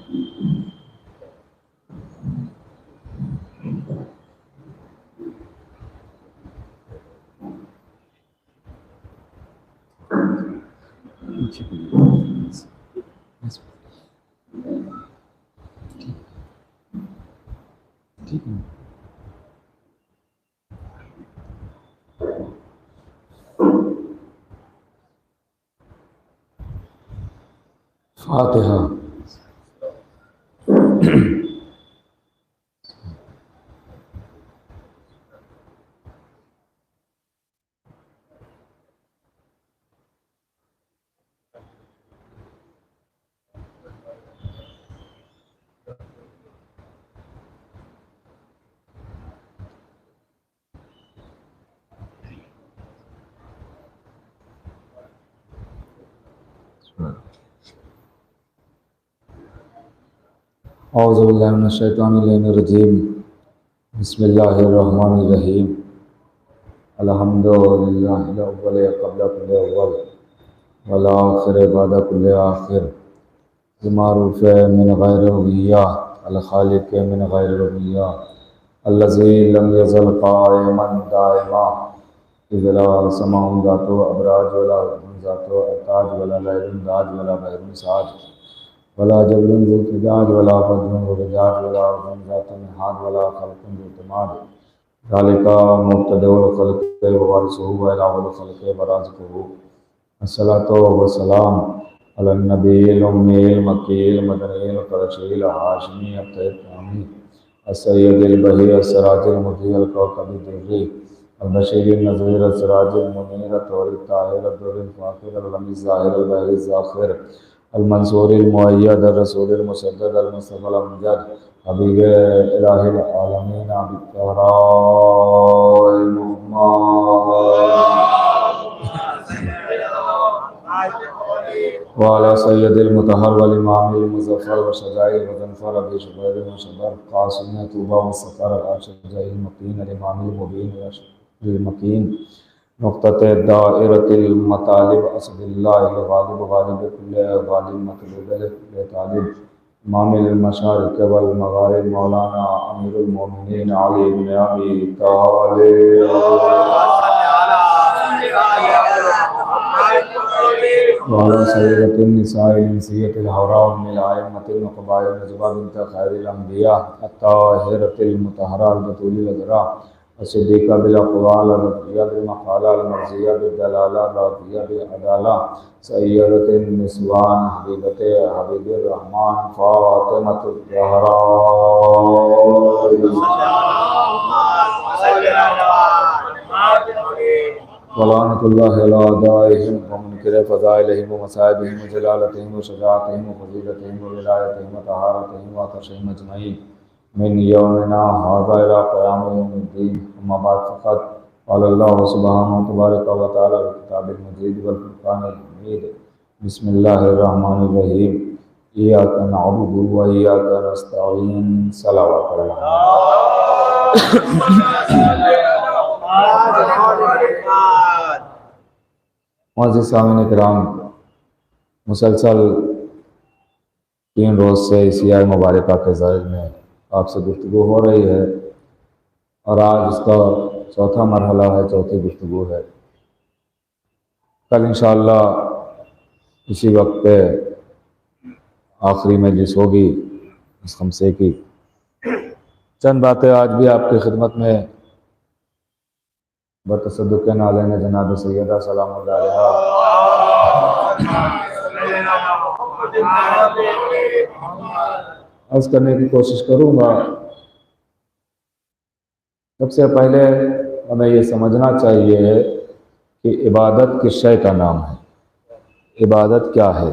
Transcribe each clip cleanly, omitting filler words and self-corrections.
ठीक है। फातिहा। औज़ु बिल्लाहि मिनश शैतानिर रजीम। बिस्मिल्लाहिर्रहमानिर्रहीम। अल्हम्दुलिल्लाहिल अव्वल क़ब्ल कुल्लि अव्वल वल आखिर बाद कुल्लि आखिर। मारूफ़ मिन गैर रुबिय्या अल खालिक मिन गैर रुबिय्या अल्लज़ी लम यज़ल क़ाइमन दाइमा इज़ ला समाउन ज़ातु अबराज वला ज़ातु अताज वला लैलुन दाज वला बहरुन साज वला जबरुन ज़ुल्फ़िजाज वला फज्रुन ज़ुलजाज वला अर्ज़ुन ज़ातु निहाद वला खल्क़ुन ज़ुतमाद ज़ालिका मुब्तदउल ख़ल्क़ व वारिसुहु व इलाहुल ख़ल्क़ व राज़िक़ुहु। अस्सलातु वस्सलाम अलन नबिय्यिल उम्मिय्यिल मक्किय्यिल मदनिय्यिल क़ुरैशिय्यिल हाशिमिय्यिल अत्तैय्यिल अस्सय्यिदिल बहिय अस्सराजिल मुज़ीहिल कौकबिद दुर्री अल-बशीरिन नज़ीर अस्सराजिल मुनीर तौरिल ताहिर दुर्रिल फ़ाख़िर अल-लमीज़ ज़ाहिर अल-बहरिज़ ज़ाख़िर अल-मंसूरिल मुअय्यद ar-रसूलिल मुसद्दद अल-मुस्तफ़ल अमजद हबीब इलाहिल आलमीन बित्तहराए मुहम्मद व अला सय्यदिल मुतहहर वल इमामिल मुज़फ़्फ़र व शजाइल मुज़फ़्फ़र अबी शुबैर व शबर क़ासिम तूबा व सफ़र अल-शजाइल मकीन अल-इमामिल मुबीन व शरील मकीन नुक़्तते दाइरतिल मतालिब असदिल्लाहिल गालिब गालिब कुल्ले गालिब मतलूब कुल्ले तालिब इमामिल मशारिक़ वल मग़ारिब मौलाना अमीरुल मोमिनीन अली इब्न अबी तालिब वाला सय्यदतिन निसाइल इंसियतिल हौरा मिल आइम्मतिल नुक़बाइल नजवा बिन्त खैरिल अंबिया अत्ताहिरतिल मुतहहरा अल बतूलिल अज़रा अस्सिद्दीक़ा बिल अक़वाल रज़िया बिल मक़ाला मर्ज़िया बिल दलाला राज़िया बिल अदाला सय्यदतिन निस्वान हबीबते हबीबिर रहमान फ़ातिमतुज़ ज़हरा वलानतुल्लाहि अला अदाइहिम व मुनकिरि फ़ज़ाइलिहिम व मसाइबिहिम व जलालतिहिम व शजाअतिहिम व फ़ज़ीलतिहिम व विलायतिहिम व तहारतिहिम व अतशिहिम अजमईन मिन यौमिना हाज़ा इला क़याम यौमिद्दीन। अम्मा बाद फ़क़द क़ाल अल्लाहु सुब्हानहु तबारक व तआला फ़ी किताबिल मजीद वल फ़ुरक़ानिल हमीद। बिस्मिल्लाहिर रहमानिर रहीम। इय्याका नअबुदु व इय्याका नस्तईन। सलावत मुअज़्ज़िज़ सामीन किराम, मुसलसल 3 रोज़ से इस आय मुबारका के ज़रिए में आपसे गुफ्तगू हो रही है और आज इसका चौथा मरहला है, चौथी गुफ्तगू है। कल इंशाअल्लाह इसी वक्त पे आखिरी मजलिस होगी इस खमसे की। चंद बातें आज भी आपकी खिदमत में बतसद्दुक़ नाले जनाब सैयदा सलामुल्लाह अलैहा अर्ज़ करने की कोशिश करूँगा। सबसे पहले हमें ये समझना चाहिए कि इबादत किस शय का नाम है, इबादत क्या है।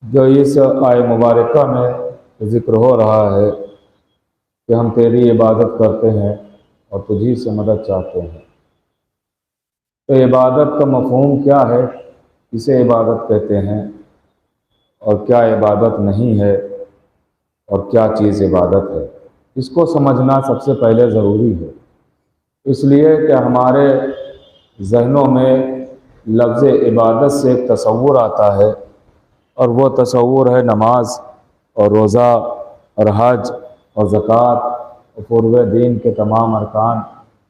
जो इस आय मुबारका में ज़िक्र हो रहा है कि हम तेरी इबादत करते हैं और तुझी से मदद चाहते हैं, तो इबादत का मफ़हूम क्या है, इसे इबादत कहते हैं और क्या इबादत नहीं है और क्या चीज़ इबादत है, इसको समझना सबसे पहले ज़रूरी है। इसलिए कि हमारे ज़हनों में लफ्ज़ इबादत से एक तसव्वुर आता है और वो तसव्वुर है नमाज और रोज़ा और हज और ज़कात और पूर्व दीन के तमाम अरकान,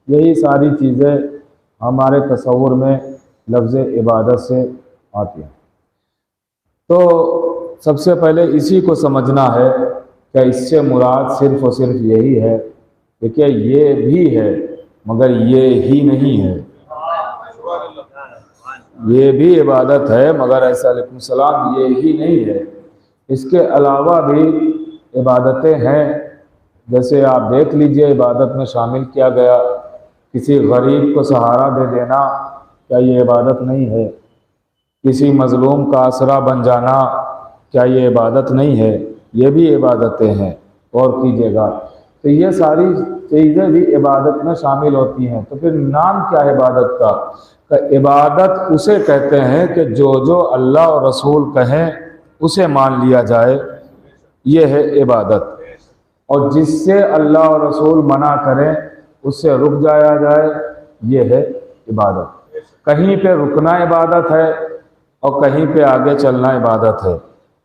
यही सारी चीज़ें हमारे तसव्वुर में लफ्ज़ इबादत से आती हैं। तो सबसे पहले इसी को समझना है कि इससे मुराद सिर्फ़ और सिर्फ यही है कि क्या ये भी है मगर ये ही नहीं है, ये भी इबादत है मगर ऐसा अलैकुम सलाम ये ही नहीं है, इसके अलावा भी इबादतें हैं। जैसे आप देख लीजिए, इबादत में शामिल किया गया किसी गरीब को सहारा दे देना, क्या ये इबादत नहीं है? किसी मजलूम का आसरा बन जाना, क्या ये इबादत नहीं है? ये भी इबादतें हैं। और कीजिएगा, तो ये सारी चीज़ें भी इबादत में शामिल होती हैं। तो फिर नाम क्या है इबादत का? इबादत उसे कहते हैं कि जो जो अल्लाह और रसूल कहें उसे मान लिया जाए, ये है इबादत। और जिससे अल्लाह और रसूल मना करें उससे रुक जाया जाए, ये है इबादत। कहीं पे रुकना इबादत है और कहीं पे आगे चलना इबादत है,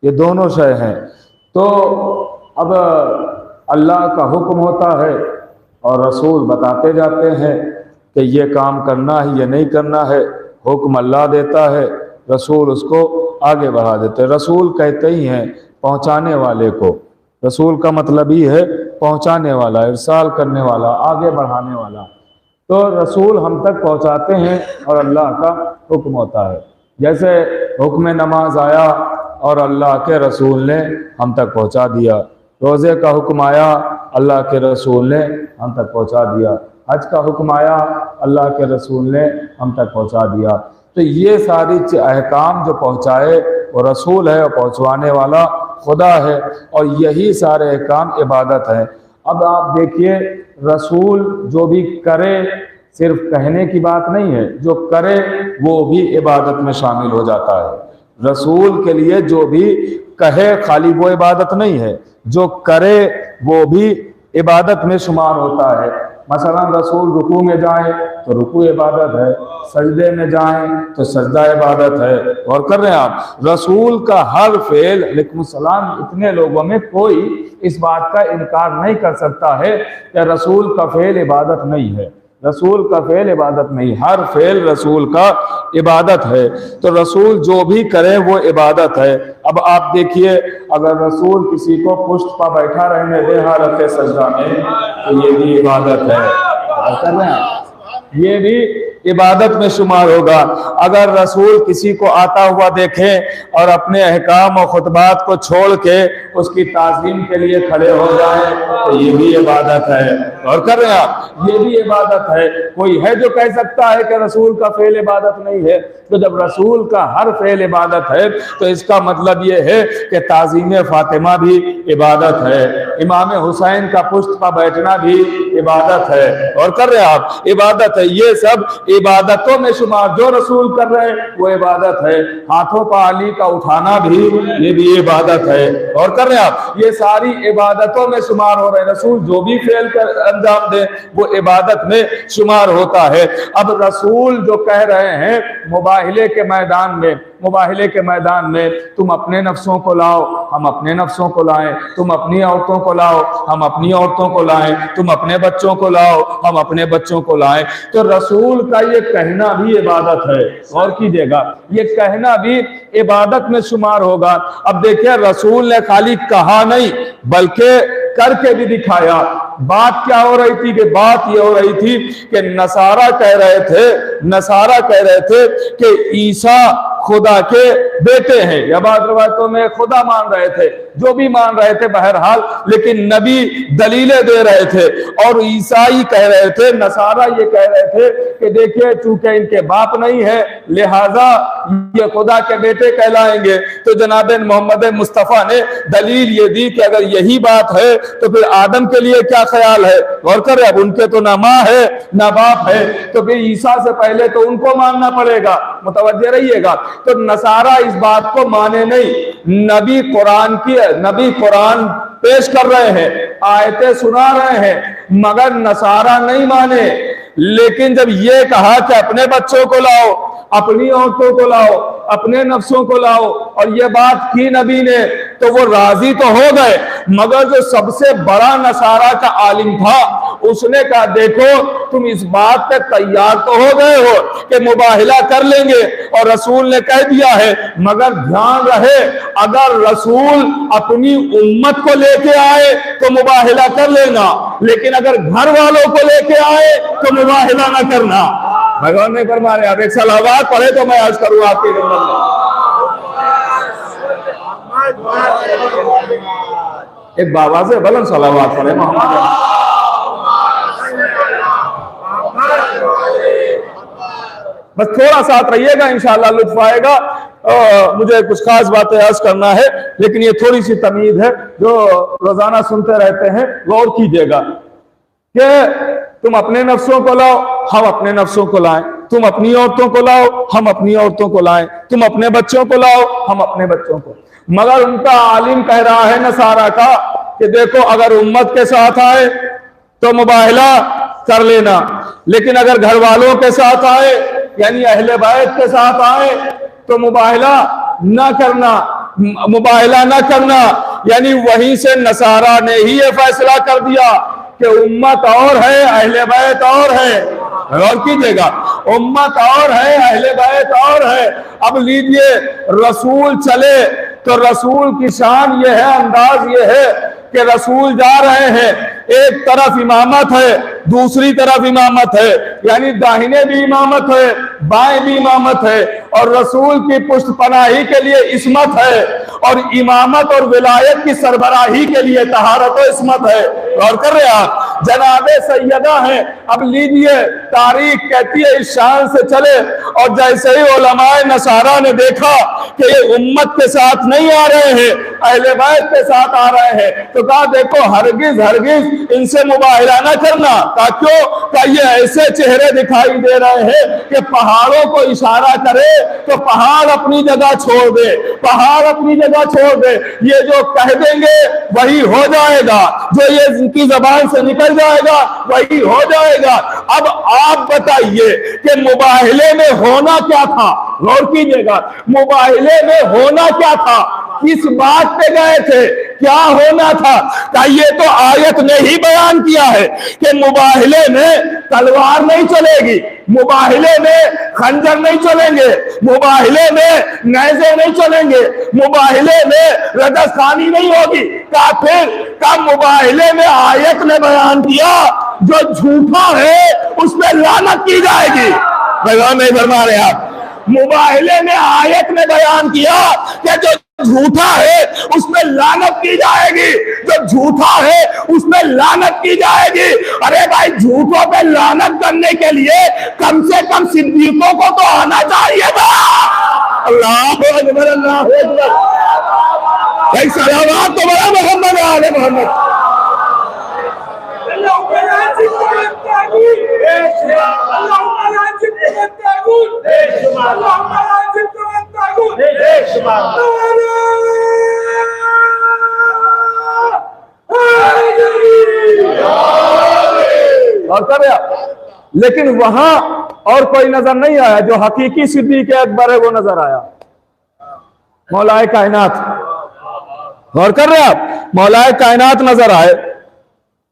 ये दोनों शय हैं। तो अब अल्लाह का हुक्म होता है और रसूल बताते जाते हैं कि ये काम करना है, ये नहीं करना है। हुक्म अल्लाह देता है, रसूल उसको आगे बढ़ा देते हैं। रसूल कहते ही हैं पहुंचाने वाले को, रसूल का मतलब ही है पहुंचाने वाला, इरसाल करने वाला, आगे बढ़ाने वाला। तो रसूल हम तक पहुंचाते हैं और अल्लाह का हुक्म होता है। जैसे हुक्म नमाज आया और अल्लाह के रसूल ने हम तक पहुंचा दिया, रोज़े का हुक्म आया अल्लाह के रसूल ने हम तक पहुंचा दिया, हज का हुक्म आया अल्लाह के रसूल ने हम तक पहुंचा दिया। तो ये सारी अहकाम जो पहुंचाए वो रसूल है और पहुंचवाने वाला खुदा है, और यही सारे अहकाम इबादत है। अब आप देखिए, रसूल जो भी करे सिर्फ कहने की बात नहीं है, जो करे वो भी इबादत में शामिल हो जाता है। रसूल के लिए जो भी कहे खाली वो इबादत नहीं है, जो करे वो भी इबादत में शुमार होता है। मसलन रसूल रुकू में जाए तो रुकू इबादत है, सजदे में जाए तो सजदा इबादत है। और कर रहे हैं आप, रसूल का हर फेल, अलैकुम सलाम, इतने लोगों में कोई इस बात का इनकार नहीं कर सकता है कि रसूल का फेल इबादत नहीं है। रसूल का फेल इबादत नहीं, हर फेल रसूल का इबादत है। तो रसूल जो भी करे वो इबादत है। अब आप देखिए, अगर रसूल किसी को पुष्ट पर बैठा रहने दे हालत सजदा में तो ये भी इबादत है। कर रहे हैं, ये भी इबादत में शुमार होगा। अगर रसूल किसी को आता हुआ देखे और अपने अहकाम और खुतबात को छोड़ के उसकी ताज़ीम के लिए खड़े हो जाए तो ये भी इबादत है। और कर रहे हैं आप, ये भी इबादत है। कोई है जो कह सकता है कि रसूल का फेल इबादत नहीं है? तो जब रसूल का हर फेल इबादत है तो इसका मतलब ये है कि ताज़ीम फातिमा भी इबादत है, इमाम हुसैन का पुष्ट पर बैठना भी इबादत है। और कर रहे हैं आप, इबादत है। ये सब इबादतों में शुमार, जो रसूल कर रहे हैं वो इबादत है। हाथों पर अली का उठाना भी, ये भी इबादत है। और कर रहे हैं आप, ये सारी इबादतों में शुमार हो रहे हैं। रसूल जो भी फेल कर अंजाम दे वो इबादत में शुमार होता है। अब रसूल जो कह रहे हैं मुबाहिले के मैदान में, मुबाहिले के मैदान में तुम अपने नफ्सों को लाओ, हम अपने नफ्सों को लाएं, तुम अपनी औरतों को लाओ, हम अपनी औरतों को लाएं, तुम अपने बच्चों को लाओ, हम अपने बच्चों को लाएं। तो रसूल का ये कहना भी इबादत है। और कीजिएगा, ये कहना भी इबादत में शुमार होगा। अब देखिए, रसूल ने खाली कहा नहीं बल्कि करके भी दिखाया। बात क्या हो रही थी? कि बात ये हो रही थी कि नसारा कह रहे थे कि ईसा खुदा के बेटे हैं। या बाद रवायतों में खुदा मान रहे थे, जो भी मान रहे थे बहरहाल, लेकिन नबी दलीलें दे रहे थे। और ईसाई कह रहे थे, नसारा ये कह रहे थे कि देखिए चूंकि इनके बाप नहीं है लिहाजा ये खुदा के बेटे कहलाएंगे। तो जनाब मोहम्मद मुस्तफ़ा ने दलील ये दी कि अगर यही बात है तो फिर आदम के लिए क्या ख्याल है? गौर करें, अब उनके तो ना माँ है ना बाप है, तो फिर ईसा से पहले तो उनको मानना पड़ेगा। मुतवज्जे रहिएगा। तो नसारा इस बात को माने नहीं। नबी कुरान पेश कर रहे हैं, आयतें सुना रहे हैं, मगर नसारा नहीं माने। लेकिन जब ये कहा कि अपने बच्चों को लाओ, अपनी औरतों को लाओ, अपने नफ्सों को लाओ, और ये बात की नबी ने, तो वो राजी तो हो गए, मगर जो सबसे बड़ा नसारा का आलिम था उसने कहा देखो तुम इस बात पे तैयार तो हो गए हो कि मुबाहिला कर लेंगे, और रसूल ने कह दिया है, मगर ध्यान रहे अगर रसूल अपनी उम्मत को लेके आए तो मुबाहिला कर लेना, लेकिन अगर घर वालों को लेके आए तो मुबाहिला ना करना। भगवान ने फरमाया आप एक सलावत पढ़े तो मैं अर्ज करूं आपकी खिदमत में, एक बाबा से बुलंद सलावत पढ़े मोहम्मद। बस थोड़ा साथ रहिएगा, इंशाअल्लाह लुत्फ आएगा। मुझे कुछ खास बातें अर्ज करना है, लेकिन ये थोड़ी सी तमीद है जो रोजाना सुनते रहते हैं, गौर कीजिएगा कि तुम अपने नफ्सों को लाओ, हम अपने नफ्सों को लाएं, तुम अपनी औरतों को लाओ, हम अपनी औरतों को लाएं, तुम अपने बच्चों को लाओ, हम अपने बच्चों को। मगर उनका आलिम कह रहा है नसारा का कि देखो अगर उम्मत के साथ आए तो मुबाहिला कर लेना, लेकिन अगर घर वालों के साथ आए यानी अहले बैत के साथ आए तो मुबाहिला ना करना, मुबाहिला ना करना। यानी वहीं से नसारा ने ही ये फैसला कर दिया कि उम्मत और है अहले बैत और है। गौर कीजिएगा, उम्मत और है अहले बैत और है। अब लीजिए रसूल चले तो रसूल की शान ये है, अंदाज ये है कि रसूल जा रहे हैं, एक तरफ इमामत है दूसरी तरफ इमामत है, यानी दाहिने भी इमामत है बाएं भी इमामत है, और रसूल की पुष्ट पनाही के लिए इस्मत है, और इमामत और विलायत की सरबराही के लिए तहारत और इस्मत है। गौर कर रहे आप, जनाबे सैयदा है। अब लीजिए तारीख कहती है इस शान से चले, और जैसे ही उलमाए नसारा ने देखा कि ये उम्मत के साथ नहीं आ रहे हैं अहले बैत के साथ आ रहे हैं, तो कहा देखो हरगिज हरगिज इनसे मुबाहिला ना करना। कहा क्यों? कहा ये ऐसे चेहरे दिखाई दे रहे हैं कि पहाड़ों को इशारा करे तो पहाड़ अपनी जगह छोड़ दे, पहाड़ अपनी जगह छोड़ दे, ये जो कह देंगे वही हो जाएगा, जो ये इनकी जबान से निकल जाएगा वही हो जाएगा। अब आप बताइए कि मुबाहिले में होना क्या था? गौर कीजिएगा, मुबाहिले में होना क्या था? किस बात पे गए थे? क्या होना था? क्या ये तो आयत ने ही बयान किया है कि मुबाहिले में तलवार नहीं चलेगी, मुबाहिले में खंजर नहीं चलेंगे, मुबाहिले में नेज़े नहीं चलेंगे, मुबाहिले में रजसखानी नहीं होगी। काफिर का मुबाहिले में आयत ने बयान किया जो झूठा है उस पर लानत की जाएगी। पैगाम नहीं फरमा रहे आप, मुबाहिले में आयत ने बयान किया कि जो झूठा है उसमें लानत की जाएगी, जो झूठा है उसमें लानत की जाएगी। अरे भाई झूठों पे लानत करने के लिए कम से कम सिद्दीकों को तो आना चाहिए था। अल्लाह अकबर, अल्लाह अकबर, भाई सलावत तो बड़ा मोहम्मद आले मोहम्मद। और कर लेकिन वहां और कोई नजर नहीं आया, जो हकीकी सिद्दीक अकबर है वो नजर आया, मौलाए कायनात। गौर कर रहे आप, मौलाए कायनात नजर आए।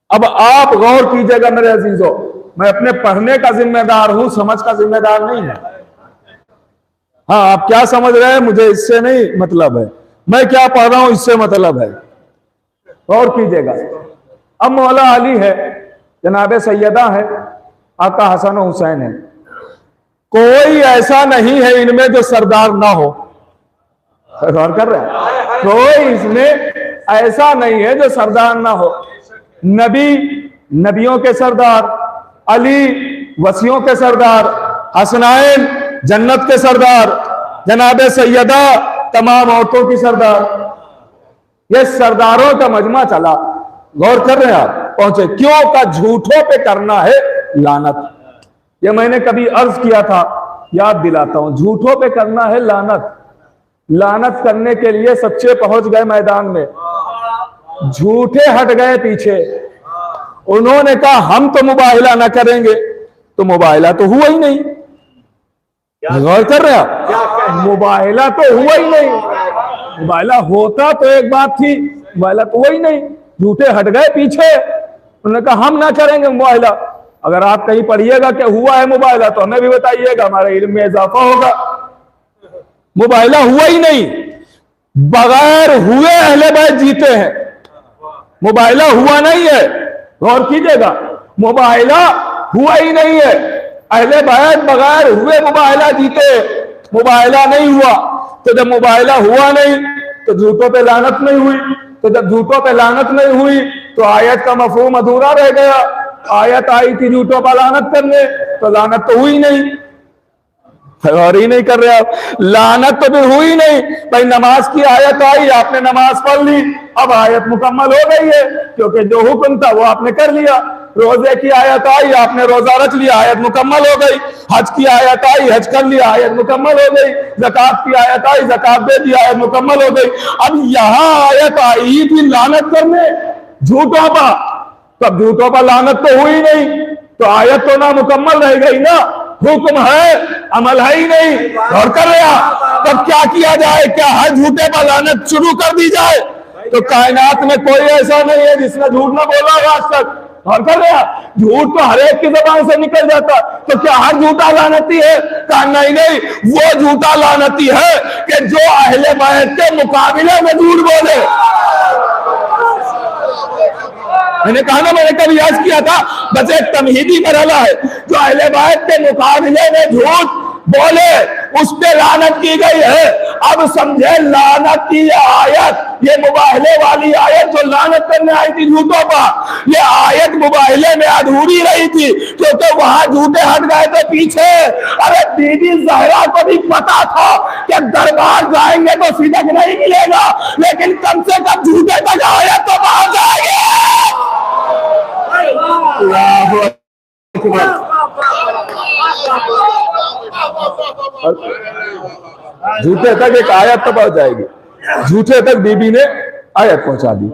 अब आप गौर कीजिएगा मेरे अजीजों, मैं अपने पढ़ने का जिम्मेदार हूं, समझ का जिम्मेदार नहीं है। हाँ आप क्या समझ रहे हैं मुझे इससे नहीं मतलब है, मैं क्या पढ़ रहा हूं इससे मतलब है। गौर कीजिएगा, अब मौला अली है, जनाबे सैयदा है, आका हसन और हुसैन है, कोई ऐसा नहीं है इनमें जो सरदार ना हो। गौर कर रहे हैं, कोई इसमें ऐसा नहीं है जो सरदार ना हो। नबी नबियों के सरदार, अली वसियों के सरदार, हसनैन जन्नत के सरदार, जनाबे सैयदा तमाम औरतों की सरदार, ये सरदारों का मजमा चला। गौर कर रहे हैं आप, पहुंचे क्यों? का झूठों पे करना है लानत। ये मैंने कभी अर्ज किया था, याद दिलाता हूं, झूठों पे करना है लानत। लानत करने के लिए सच्चे पहुंच गए मैदान में, झूठे हट गए पीछे। उन्होंने कहा हम तो मुबाहिला ना करेंगे, तो मुबाहिला तो हुआ ही नहीं। गौर कर रहे हैं आप, मुबाहिला तो हुआ ही नहीं। मुबाइला होता तो एक बात थी, मुबाइला तो वही नहीं, झूठे हट गए पीछे। उन्होंने कहा हम ना करेंगे मुबाइला। अगर आप कहीं पढ़िएगा कि हुआ है मुबाइला तो हमें भी बताइएगा, हमारे इल्म में इजाफा होगा। मुबाइला हुआ ही नहीं, बगैर हुए अहले बैत जीते हैं, मुबाइला हुआ नहीं है। गौर कीजिएगा, मुबाइला हुआ ही नहीं है, अहले बैत बगैर हुए मुबाइला जीते, मुबाइला नहीं हुआ। तो जब मुबाइला हुआ नहीं तो झूठों पे लानत नहीं हुई, तो जब झूठों पे लानत नहीं हुई तो आयत का मफहूम अधूरा रह गया। आयत आई थी झूठों पर लानत करने, तो लानत तो हुई नहीं। और ही नहीं कर रहे आप, लानत तो भी हुई नहीं। भाई नमाज की आयत आई, आपने नमाज पढ़ ली, अब आयत मुकम्मल हो गई है, क्योंकि जो हुक्म था वो आपने कर लिया। रोजे की आयत आई, आपने रोजा रख लिया, आयत मुकम्मल हो गई। हज की आयत आई, हज कर लिया, आयत मुकम्मल हो गई। ज़कात की आयत आई, ज़कात दे दी, आयत मुकम्मल हो गई। अब यहां आयत आई थी लानत करने झूठों पर, तब झूठों पर लानत तो हुई नहीं, तो आयत तो ना मुकम्मल रह गई ना, हुक्म है अमल है ही नहीं। और कर रहा तब क्या किया जाए? क्या हर झूठे पर लानत शुरू कर दी जाए? तो कायनात में कोई ऐसा नहीं है जिसने झूठ ना बोला हो आज तक। और कर रहा झूठ तो हर एक की जबान से निकल जाता, तो क्या हर झूठा लानती है? कहा नहीं नहीं, वो झूठा लानती है कि जो अहले बैत के मुकाबले में झूठ बोले। मैंने कहा ना, मैंने कभी याद किया था, बस एक तमहीदी मरहला है, जो अहले बैत के मुकाबले में झूठ बोले उस पे लानत की गई है। अब समझे लानत की ये आयत, ये मुबाहले वाली आयत जो लानत करने आई थी झूठों पर, ये आयत मुबाहले में अधूरी रही थी, क्योंकि वहां झूठे हट गए थे पीछे। अरे बीबी ज़हरा को भी पता था कि दरबार जाएंगे तो सिदक नहीं मिलेगा, लेकिन कम से कम झूठे तक आयत तो पहुंच जाएगी। झूठे तक एक आयत तो पहुंच जाएगी। झूठे तक बीबी ने आयत पहुंचा दी,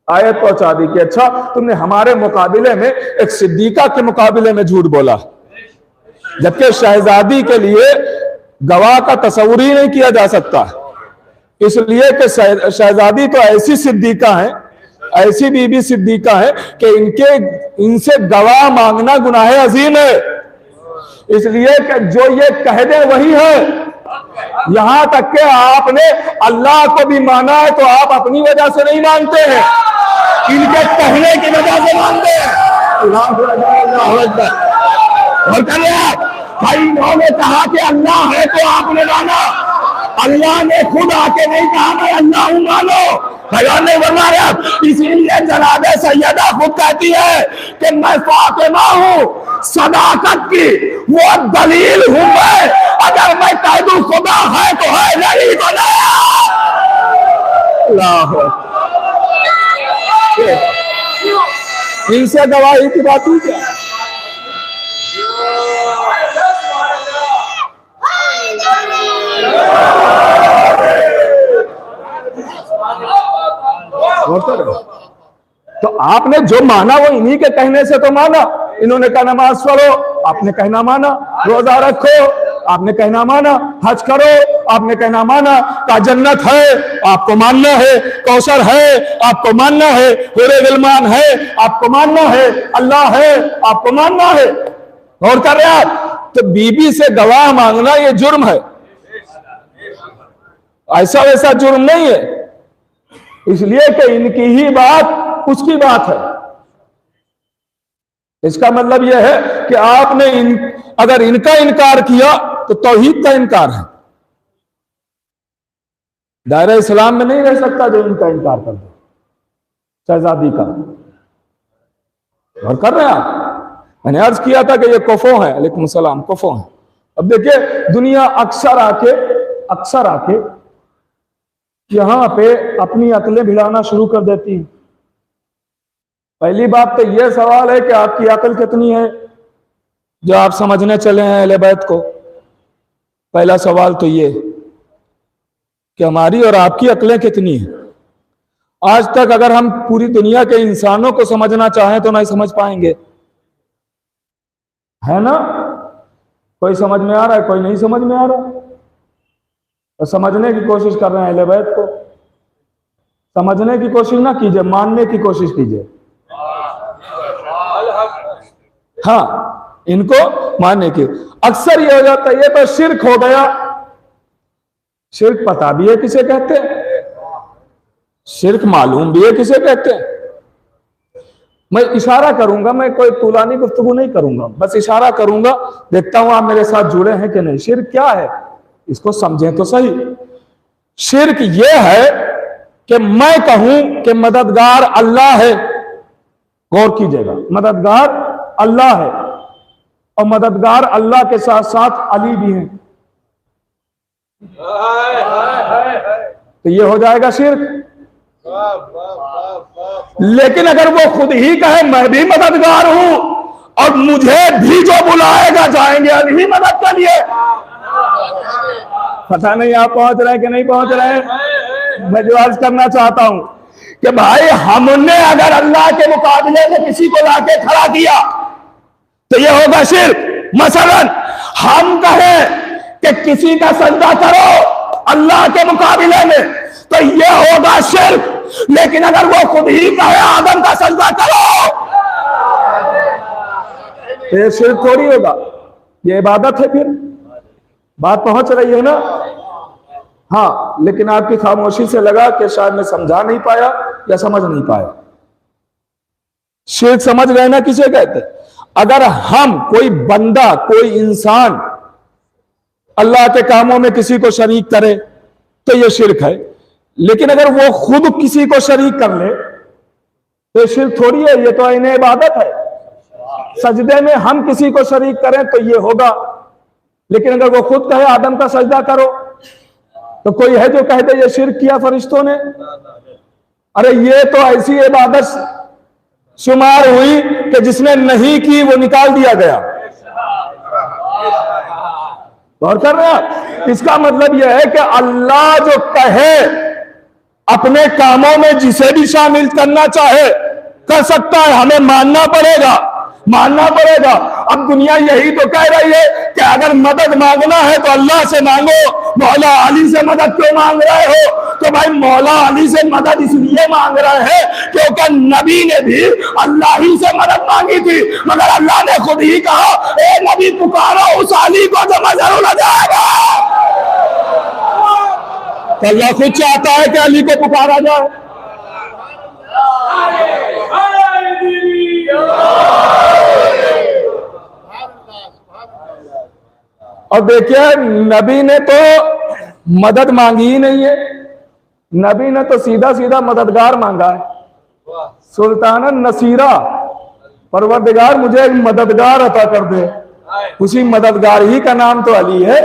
आयत पहुंचा दी कि अच्छा तुमने हमारे मुकाबले में एक सिद्दीका के मुकाबले में झूठ बोला, जबकि शहजादी के लिए गवाह का तस्वुर ही नहीं किया जा सकता, इसलिए कि शहजादी तो ऐसी सिद्दीका है, ऐसी बीबी सिद्दीका है कि इनसे गवाह मांगना गुनाह अजीम है। इसलिए कि जो ये कह दे वही है। यहां तक कि आपने अल्लाह को भी माना है तो आप अपनी वजह से नहीं मानते हैं, इनके कहने की वजह से मानते हैं। और भाई इन्होंने कहा कि अल्लाह है तो आपने माना, अल्लाह ने खुद आके नहीं कहा मैं अल्लाह हूं मानो, भगवान ने बताया। इसीलिए जनाब सैयदा खुद कहती है कि मैं फातिमा हूं सदाकत की, वो दलील हूं मैं, अगर मैं कह दूं खुदा है तो है, नहीं तो नहीं। इनसे गवाही की बात हुई क्या? तो आपने जो माना वो इन्हीं के कहने से तो माना। इन्होंने कहा नमाज पढ़ो, आपने कहना माना, रोजा रखो, आपने कहना माना, हज करो, आपने कहना माना, का जन्नत है आपको मानना है, कौसर है आपको मानना है, हुरे गिलमान है आपको मानना है, अल्लाह है आपको मानना है। और कर रहे आप तो बीबी से गवाह मांगना ये जुर्म है, ऐसा वैसा जुर्म नहीं है, इसलिए कि इनकी ही बात उसकी बात है। इसका मतलब यह है कि आपने अगर इनका इनकार किया तो तौहीद का इनकार है। दायरा इस्लाम में नहीं रह सकता जो इनका इनकार कर दे, शहजादी का। और कर रहे हैं आप, मैंने अर्ज किया था कि ये कुफो है, अलैकुम सलाम, कुफो है। अब देखिए दुनिया अक्सर आके यहां पे अपनी अकलें भिड़ाना शुरू कर देती। पहली बात तो यह सवाल है कि आपकी अकल कितनी है जो आप समझने चले हैं अहले बैत को। पहला सवाल तो ये कि हमारी और आपकी अकलें कितनी हैं। आज तक अगर हम पूरी दुनिया के इंसानों को समझना चाहें तो नहीं समझ पाएंगे, है ना? कोई समझ में आ रहा है, कोई नहीं समझ में आ रहा। तो समझने की कोशिश कर रहे हैं अहले बैत को, समझने की कोशिश ना कीजिए, मानने की कोशिश कीजिए। हाँ, इनको मानने की। अक्सर ये हो जाता है, ये तो शिर्क हो गया। शिर्क पता भी है किसे कहते हैं, शिर्क मालूम भी है किसे कहते हैं। मैं इशारा करूंगा, मैं कोई तूलानी गुफ्तगू नहीं करूंगा, बस इशारा करूंगा, देखता हूं आप मेरे साथ जुड़े हैं कि नहीं। शिर्क क्या है, इसको समझें तो सही। शिर्क यह है कि मैं कहूं कि मददगार अल्लाह है, गौर कीजिएगा, मददगार अल्लाह है और मददगार अल्लाह के साथ साथ अली भी हैं, तो ये हो जाएगा शिर्क। लेकिन अगर वो खुद ही कहे मैं भी मददगार हूं और मुझे भी जो बुलाएगा जाएंगे अली मदद के लिए, पता नहीं आप पहुंच रहे हैं कि नहीं पहुंच रहे हैं। मैं जो अर्ज करना चाहता हूं कि भाई हमने अगर अल्लाह के मुकाबले में किसी को लाके खड़ा किया तो ये होगा शिर्क। मसलन हम कहें कि किसी का सजदा करो अल्लाह के मुकाबले में तो ये होगा शिर्क। लेकिन अगर वो खुद ही कहे आदम का सजदा करो तो ये शिर्क थोड़ी होगा, ये इबादत है। फिर बात पहुंच रही है ना। हाँ, लेकिन आपकी खामोशी से लगा कि शायद मैं समझा नहीं पाया या समझ नहीं पाया। शिर्क समझ गए ना किसे कहते। अगर हम कोई बंदा कोई इंसान अल्लाह के कामों में किसी को शरीक करे तो ये शिर्क है। लेकिन अगर वो खुद किसी को शरीक कर ले तो ये शिर्क थोड़ी है, ये तो इन्हें इबादत है। सजदे में हम किसी को शरीक करें तो ये होगा, लेकिन अगर वो खुद कहे आदम का सजदा करो तो कोई है जो कहते ये शिर्क किया फरिश्तों ने। अरे ये तो ऐसी इबादत शुमार हुई कि जिसने नहीं की वो निकाल दिया गया। गौर कर रहे हैं। इसका मतलब यह है कि अल्लाह जो कहे अपने कामों में जिसे भी शामिल करना चाहे कर सकता है, हमें मानना पड़ेगा, मानना पड़ेगा। अब दुनिया यही तो कह रही है कि अगर मदद मांगना है तो अल्लाह से मांगो, मौला अली से मदद क्यों मांग रहे हो? तो भाई मौला अली से मदद इसलिए मांग रहे हैं क्योंकि नबी ने भी अल्लाह ही से मदद मांगी थी, मगर अल्लाह ने खुद ही कहा ए नबी पुकारो उस अली को जो जरूर आ जाएगा। तो अल्लाह खुद चाहता है कि अली को पुकारा जाए। और देखिए नबी ने तो मदद मांगी ही नहीं है, नबी ने तो सीधा सीधा मददगार मांगा है। सुल्तान नसीरा, परवरदिगार मुझे एक मददगार अता कर दे। उसी मददगार ही का नाम तो अली है।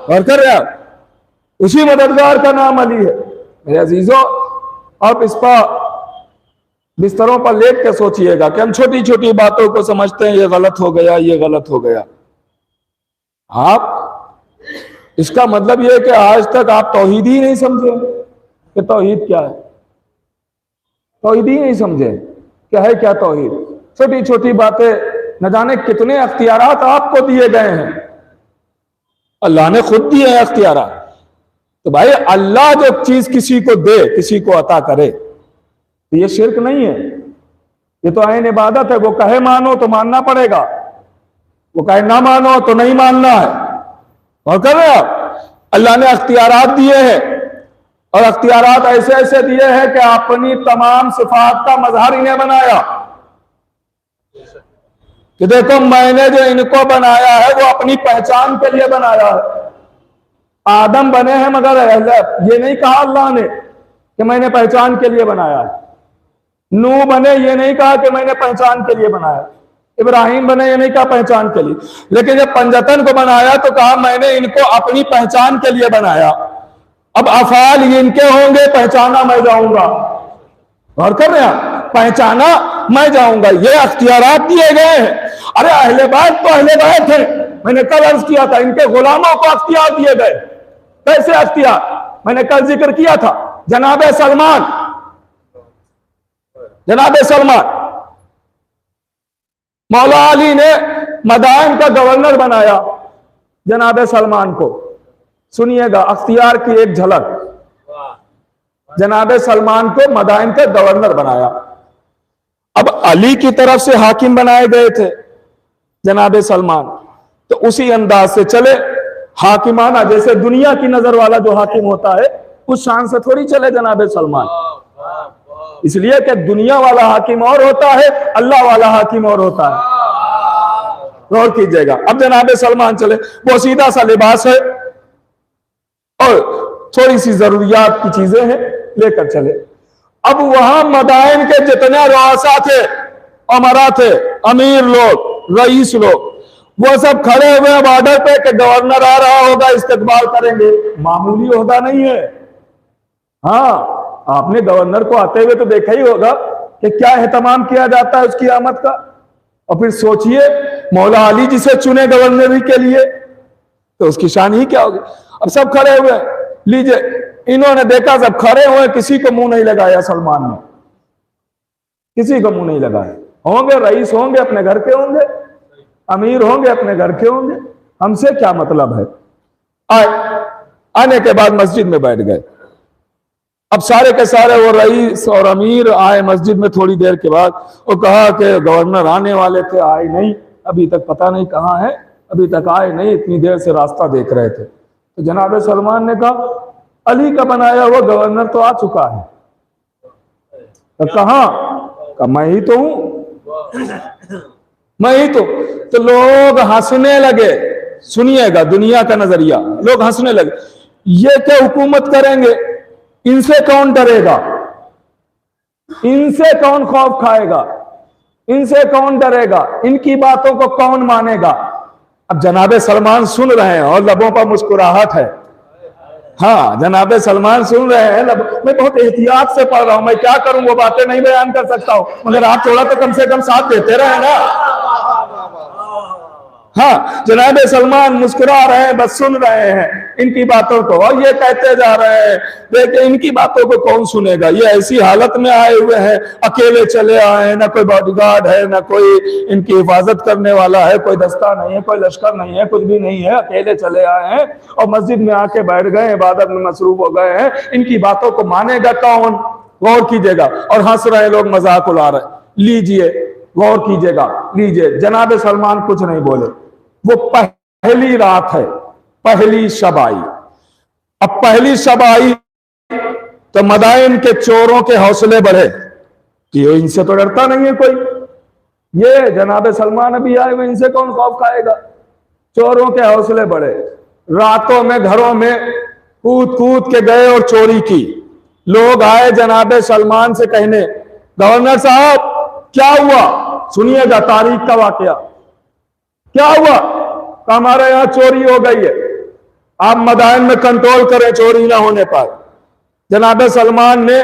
और कर रहे आप, उसी मददगार का नाम अली है। मेरे अजीजों, आप इस पर बिस्तरों पर लेट के सोचिएगा कि हम छोटी छोटी बातों को समझते हैं ये गलत हो गया, ये गलत हो गया। आप इसका मतलब यह है कि आज तक आप तौहीद ही नहीं समझे कि तौहीद क्या है। तौहीद ही नहीं समझे क्या है, क्या तौहीद। छोटी छोटी बातें, न जाने कितने अख्तियारात आपको दिए गए हैं, अल्लाह ने खुद दिए हैं अख्तियारात। तो भाई अल्लाह जो चीज किसी को दे, किसी को अता करे, तो ये शिर्क नहीं है, ये तो आइन इबादत है। वो कहे मानो तो मानना पड़ेगा, वो कहे ना मानो तो नहीं मानना है। और कर रहे आप, अल्लाह ने अख्तियारात दिए हैं और अख्तियारात ऐसे ऐसे दिए हैं कि अपनी तमाम सिफात का मजहर इन्हें बनाया कि देखो मैंने जो इनको बनाया है वो अपनी पहचान के लिए बनाया है। आदम बने हैं मगर ये नहीं कहा अल्लाह ने कि मैंने पहचान के लिए बनाया है। नूह बने, ये नहीं कहा कि मैंने पहचान के लिए बनाया। इब्राहिम बने, ये नहीं कहा पहचान के लिए। लेकिन जब पंजतन को बनाया तो कहा मैंने इनको अपनी पहचान के लिए बनाया। अब अफाल इनके होंगे, पहचाना मैं जाऊंगा। और कर रहे हैं, पहचाना मैं जाऊंगा, ये अख्तियारात दिए गए हैं। अरे अहले बैत तो अहले बैत थे, मैंने कल अर्ज किया था, इनके गुलामों को अख्तियार दिए गए। कैसे अख्तियार? मैंने कल जिक्र किया था, जनाब सलमान, जनाब सलमान मौला अली ने मदाइन का गवर्नर बनाया जनाब सलमान को। सुनिएगा अख्तियार की एक झलक। जनाबे सलमान को मदाइन का गवर्नर बनाया। अब अली की तरफ से हाकिम बनाए गए थे जनाबे सलमान, तो उसी अंदाज से चले हाकिमाना, जैसे दुनिया की नजर वाला जो हाकिम होता है उस शान से थोड़ी चले जनाबे सलमान। इसलिए कि दुनिया वाला हाकिम और होता है, अल्लाह वाला हाकिम और होता है। गौर कीजिएगा। अब जनाबे सलमान चले, वो सीधा सा लिबास है और थोड़ी सी जरूरियात की चीजें हैं, लेकर चले। अब वहां मदाइन के जितने रुआसा थे, अमरा थे, अमीर लोग, रईस लोग, वो सब खड़े हुए बॉर्डर पे कि गवर्नर आ रहा होगा, इस्तकबाल करेंगे। मामूली ओहदा नहीं है। हाँ, आपने गवर्नर को आते हुए तो देखा ही होगा कि क्या एहतमाम किया जाता है उसकी आमद का। और फिर सोचिए मौला अली जिसे चुने गवर्नरी के लिए, तो उसकी शान ही क्या होगी। अब सब खड़े हुए, लीजिए, इन्होंने देखा सब खड़े हुए, किसी को मुंह नहीं लगाया सलमान ने, किसी को मुंह नहीं लगाया। होंगे रईस, होंगे अपने घर के, होंगे अमीर, होंगे अपने घर के, होंगे, हमसे क्या मतलब है। आने के बाद मस्जिद में बैठ गए। अब सारे के सारे वो रईस और अमीर आए मस्जिद में। थोड़ी देर के बाद वो कहा कि गवर्नर आने वाले थे, आए नहीं, अभी तक पता नहीं कहाँ है, अभी तक आए नहीं, इतनी देर से रास्ता देख रहे थे। तो जनाब सलमान ने कहा अली का बनाया हुआ गवर्नर तो आ चुका है। तो कहाँ? मैं ही तो हूं, मैं ही तो लोग हंसने लगे। सुनिएगा दुनिया का नजरिया, लोग हंसने लगे। ये क्या हुकूमत करेंगे, इनसे कौन डरेगा, इनसे कौन खौफ खाएगा, इनसे कौन डरेगा, इनकी बातों को कौन मानेगा। अब जनाबे सलमान सुन रहे हैं और लबों पर मुस्कुराहट है। हाँ, जनाबे सलमान सुन रहे हैं। मैं बहुत एहतियात से पढ़ रहा हूं, मैं क्या करूं वो बातें नहीं बयान कर सकता हूं, मगर आप थोड़ा तो कम से कम साथ देते रहे ना। हाँ, जनाबे सलमान मुस्कुरा रहे हैं, बस सुन रहे हैं इनकी बातों को, और ये कहते जा रहे हैं देखिए इनकी बातों को कौन सुनेगा। ये ऐसी हालत में आए हुए हैं, अकेले चले आए हैं, ना कोई बॉडीगार्ड है, ना कोई इनकी हिफाजत करने वाला है, कोई दस्ता नहीं है, कोई लश्कर नहीं है, कुछ भी नहीं है, अकेले चले आए हैं और मस्जिद में आके बैठ गए, इबादत में मसरूफ हो गए हैं। इनकी बातों को मानेगा कौन? गौर कीजिएगा। और हंस रहे लोग, मजाक उड़ा रहे। लीजिए, गौर कीजिएगा, लीजिए, जनाब सलमान कुछ नहीं बोले। वो पहली रात है, पहली शब आई। अब पहली शब आई तो मदाइन के चोरों के हौसले बढ़े कि इनसे तो डरता नहीं है कोई, ये जनाब सलमान अभी आए हुए, इनसे कौन खौफ खाएगा। चोरों के हौसले बढ़े, रातों में घरों में कूद कूद के गए और चोरी की। लोग आए जनाब सलमान से कहने, गवर्नर साहब क्या हुआ, सुनिएगा तारीख का वाकया, क्या हुआ। हमारे यहां चोरी हो गई है, आप मदाइन में कंट्रोल करें चोरी ना होने पर। जनाब सलमान ने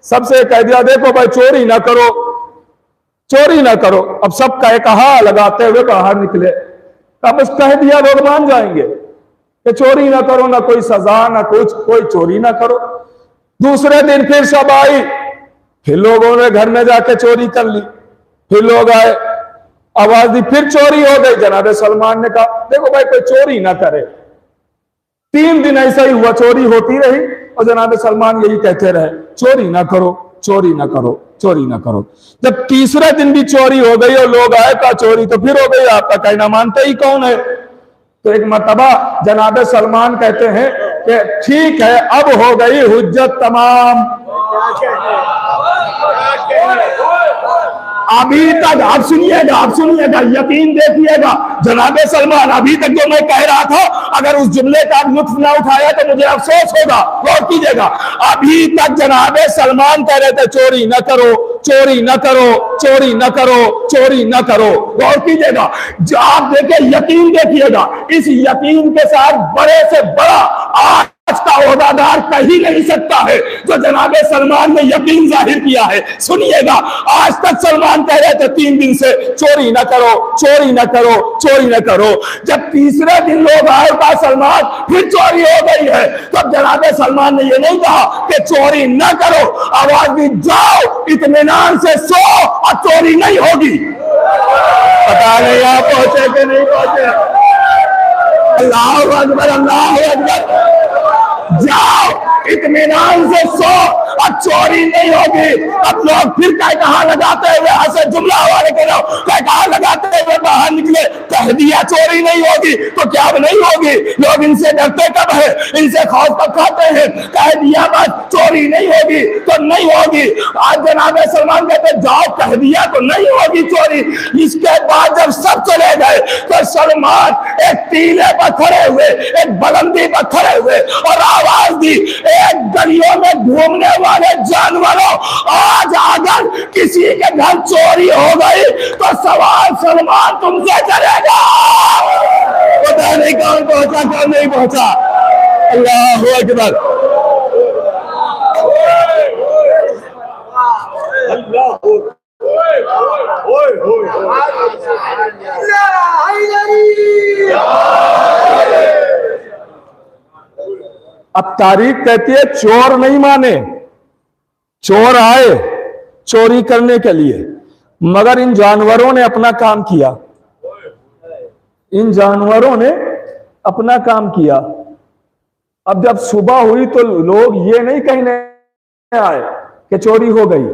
सबसे कह दिया देखो भाई चोरी ना करो, चोरी ना करो। अब सब कहा लगाते हुए बाहर निकले। अब बस कह दिया लोग मान जाएंगे कि चोरी ना करो, ना कोई सजा ना कुछ, कोई चोरी ना करो। दूसरे दिन फिर सब आई, फिर लोगों ने घर में जाके चोरी कर ली। फिर लोग आए, आवाज दी, फिर चोरी हो गई। जनाब सलमान ने कहा देखो भाई कोई चोरी ना करे। 3 दिन ऐसा ही हुआ, चोरी होती रही और जनाब सलमान यही कहते रहे चोरी ना करो, चोरी ना करो, चोरी ना करो। जब तीसरे दिन भी चोरी हो गई और लोग आए, कहा चोरी तो फिर हो गई, आपका कहना मानते ही कौन है। तो एक मर्तबा जनाब सलमान कहते हैं कि ठीक है अब हो गई हुज्जत तमाम। अभी तक आप सुनिएगा, यकीन देखिएगा जनाबे सलमान, अभी तक जो मैं कह रहा था अगर उस जुमले का लुत्फ ना उठाया तो मुझे अफसोस होगा। गौर कीजिएगा, अभी तक जनाबे सलमान कह रहे थे चोरी न करो, चोरी न करो, चोरी न करो, चोरी न करो। गौर कीजिएगा, आप देखिए, यकीन देखिएगा, इस यकीन के साथ बड़े से बड़ा आज का ओहदादार कह ही नहीं सकता है जो जनाबे सलमान ने यकीन जाहिर किया है। सुनिएगा, आज तक सलमान कह रहे थे 3 दिन से चोरी न करो, चोरी न करो, चोरी न करो। जब तीसरे दिन लोग आए कहा सलमान फिर चोरी हो गई है, तब जनाबे सलमान ने यह नहीं कहा कि चोरी न करो, आवाज दी जाओ इत्मीनान से सो और चोरी नहीं होगी। पता नहीं आप पहुंचे कि नहीं पहुंचे, अल्लाह अकबर, अल्लाह अकबर। जाओ इत्मीनान से सो, अब चोरी नहीं होगी। अब लोग फिर कहा लगाते हुए हंसे, जुमला हमारे कहा लगाते हुए बाहर निकले, कह दिया चोरी नहीं होगी तो क्या नहीं होगी। लोग इनसे डरते कब है, इनसे खौफ कब खाते हैं। कह दिया बस चोरी नहीं होगी तो नहीं होगी। आज जनाब सलमान कहते जाओ, कह दिया तो नहीं होगी चोरी। इसके बाद जब सब चले गए तो सलमान एक टीले पर खड़े हुए, एक बुलंदी पर खड़े हुए और आवाज दी, एक गलियों में घूमने वाले जानवरों, आज अगर किसी के घर चोरी हो गई तो सवाल सलमान तुमसे करेगा। पता नहीं कौन पहुंचा कौन नहीं पहुंचा। अल्लाह अकबर। अब तारीख कहती है चोर नहीं माने, चोर आए चोरी करने के लिए, मगर इन जानवरों ने अपना काम किया। इन जानवरों ने अपना काम किया। अब जब सुबह हुई तो लोग ये नहीं कहने आए कि चोरी हो गई,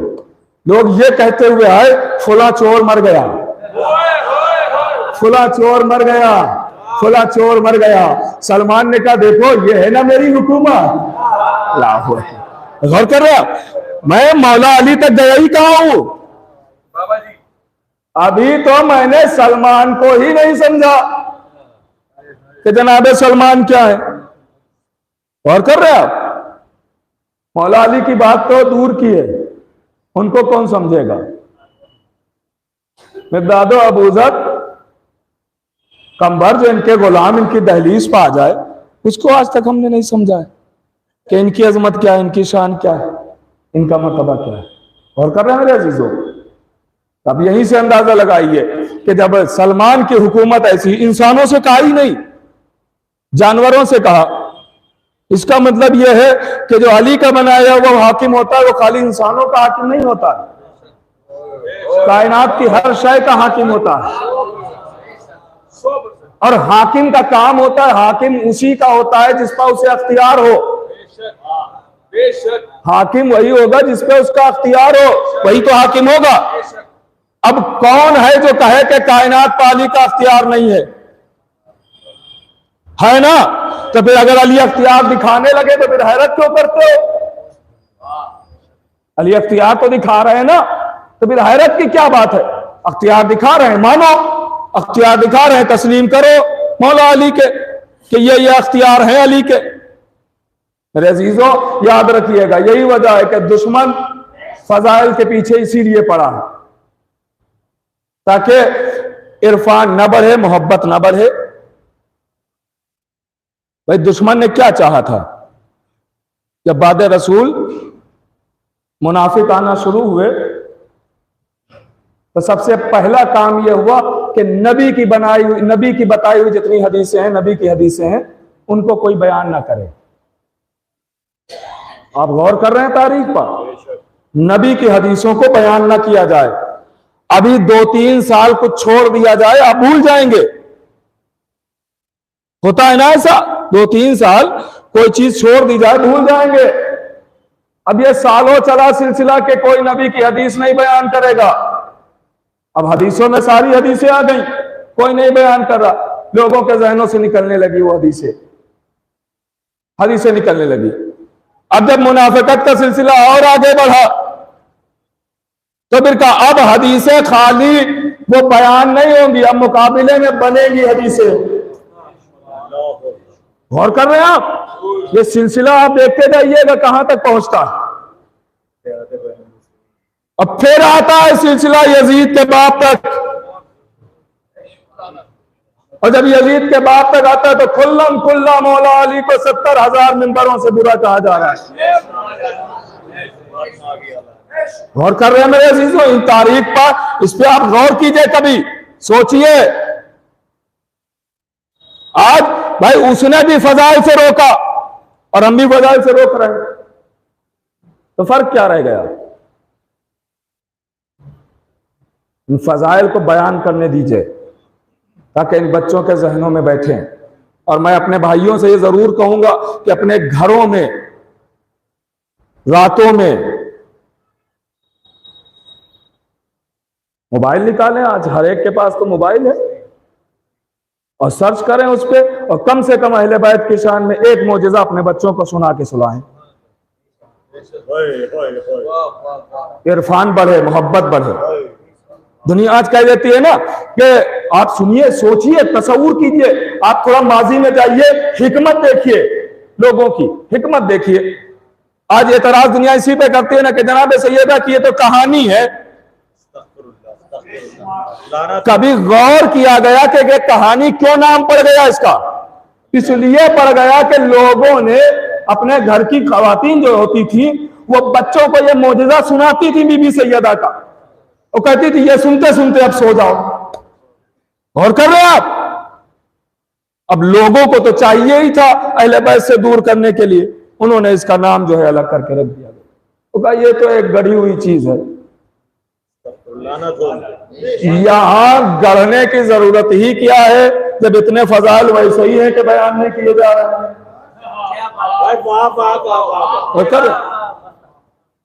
लोग ये कहते हुए आए फुला चोर मर गया, फुला चोर मर गया, फुला चोर मर गया। सलमान ने कहा देखो ये है ना मेरी हुकूमत। लाहौ गौर कर रहे, मैं मौला अली तक गया ही कहा हूं। अभी तो मैंने सलमान को ही नहीं समझा कि जनाब सलमान क्या है। गौर कर रहे आप, मौला अली की बात तो दूर की है, उनको कौन समझेगा। मिर्दादो अबूजर कंबर जो इनके गुलाम इनकी दहलीज पर आ जाए, उसको आज तक हमने नहीं समझा है कि इनकी अजमत क्या है, इनकी शान क्या है, इनका मर्तबा क्या है। और कर रहे हैं मेरे अजीजों, अब यहीं से अंदाजा लगाइए कि जब सलमान की हुकूमत ऐसी, इंसानों से कहा ही नहीं, जानवरों से कहा। इसका मतलब यह है कि जो अली का बनाया वो हाकिम होता है, वो खाली इंसानों का हाकिम नहीं होता, कायनात की हर शय का हाकिम होता है। और हाकिम का काम होता है, हाकिम उसी का होता है जिस पर उसे अख्तियार हो। हाकिम वही होगा जिस पे उसका अख्तियार हो, वही तो हाकिम होगा। अब कौन है जो कहे कि कायनात पर अली का अख्तियार नहीं है ना। तो फिर अगर अली अख्तियार दिखाने लगे तो फिर हैरत क्यों करते हो। अली अख्तियार तो दिखा रहे हैं ना, तो फिर हैरत की क्या बात है। अख्तियार दिखा रहे हैं, मानो, अख्तियार दिखा रहे हैं, तस्लीम करो मौला अली के कि ये अख्तियार हैं अली के। मेरे अजीजों याद रखिएगा, यही वजह है कि दुश्मन फजाइल के पीछे इसीलिए पड़ा है ताकि इरफान न बढ़े, मोहब्बत न बढ़े। भाई दुश्मन ने क्या चाहा था, जब बाद रसूल मुनाफिक आना शुरू हुए तो सबसे पहला काम यह हुआ कि नबी की बनाई हुई, नबी की बताई हुई जितनी हदीसें हैं, नबी की हदीसें हैं, उनको कोई बयान ना करे। आप गौर कर रहे हैं तारीख पर, नबी की हदीसों को बयान ना किया जाए। अभी 2-3 साल कुछ छोड़ दिया जाए, आप भूल जाएंगे। होता है ना ऐसा, 2-3 साल कोई चीज छोड़ दी जाए, भूल जाएंगे। अब ये सालों चला सिलसिला के कोई नबी की हदीस नहीं बयान करेगा। अब हदीसों में सारी हदीसें आ गई, कोई नहीं बयान कर रहा, लोगों के जहनों से निकलने लगी वो हदीसें निकलने लगी। अब जब मुनाफिकत का सिलसिला और आगे बढ़ा तो फिर कहा अब हदीसें खाली वो बयान नहीं होंगी, अब मुकाबले में बनेगी हदीसें। गौर कर रहे हैं आप, ये सिलसिला आप देखते जाइएगा कहां तक पहुंचता है। अब फिर आता है सिलसिला यजीद के बाप तक, और जब यजीद के बाप तक आता है तो खुल्लम खुल्ला मौला अली को 70,000 मिंबरों से बुरा कहा जा रहा है। गौर कर रहे हैं मेरे अजीजों इन तारीख पर, इस पे आप गौर कीजिए, कभी सोचिए। आज भाई उसने भी फजाइल से रोका और हम भी फजाइल से रोक रहे हैं, तो फर्क क्या रह गया। इन फजाइल को बयान करने दीजिए ताकि इन बच्चों के जहनों में बैठे। और मैं अपने भाइयों से ये जरूर कहूंगा कि अपने घरों में रातों में मोबाइल निकालें। आज हर एक के पास तो मोबाइल है, और सर्च करें उस पर, और कम से कम अहले बैत की शान में एक मोजिजा अपने बच्चों को सुना के सुलाएं। इरफान बढ़े, मोहब्बत बढ़े। दुनिया आज कह देती है ना कि आप सुनिए, सोचिए, तसव्वुर कीजिए, आप थोड़ा माजी में जाइए, हिकमत देखिए, लोगों की हिकमत देखिए। आज एतराज दुनिया इसी पे करती है ना कि जनाब सैयदा की ये तो कहानी है। कभी गौर किया गया कि ये कहानी क्यों नाम पड़ गया इसका? इसलिए पड़ गया कि लोगों ने अपने घर की खवातीन जो होती थी वो बच्चों को ये मोजिजा सुनाती थी बीबी सैयदा का, वो कहती थी ये सुनते सुनते अब सो जाओ। गौर कर रहे हैं आप? अब लोगों को तो चाहिए ही था अहले बैत से दूर करने के लिए, उन्होंने इसका नाम जो है अलग करके रख दिया। तो कहा ये तो एक गढ़ी हुई चीज है, यहां गढ़ने की जरूरत ही क्या है जब इतने फजाइल वैसे ही है कि बयान नहीं किए जा रहे हैं।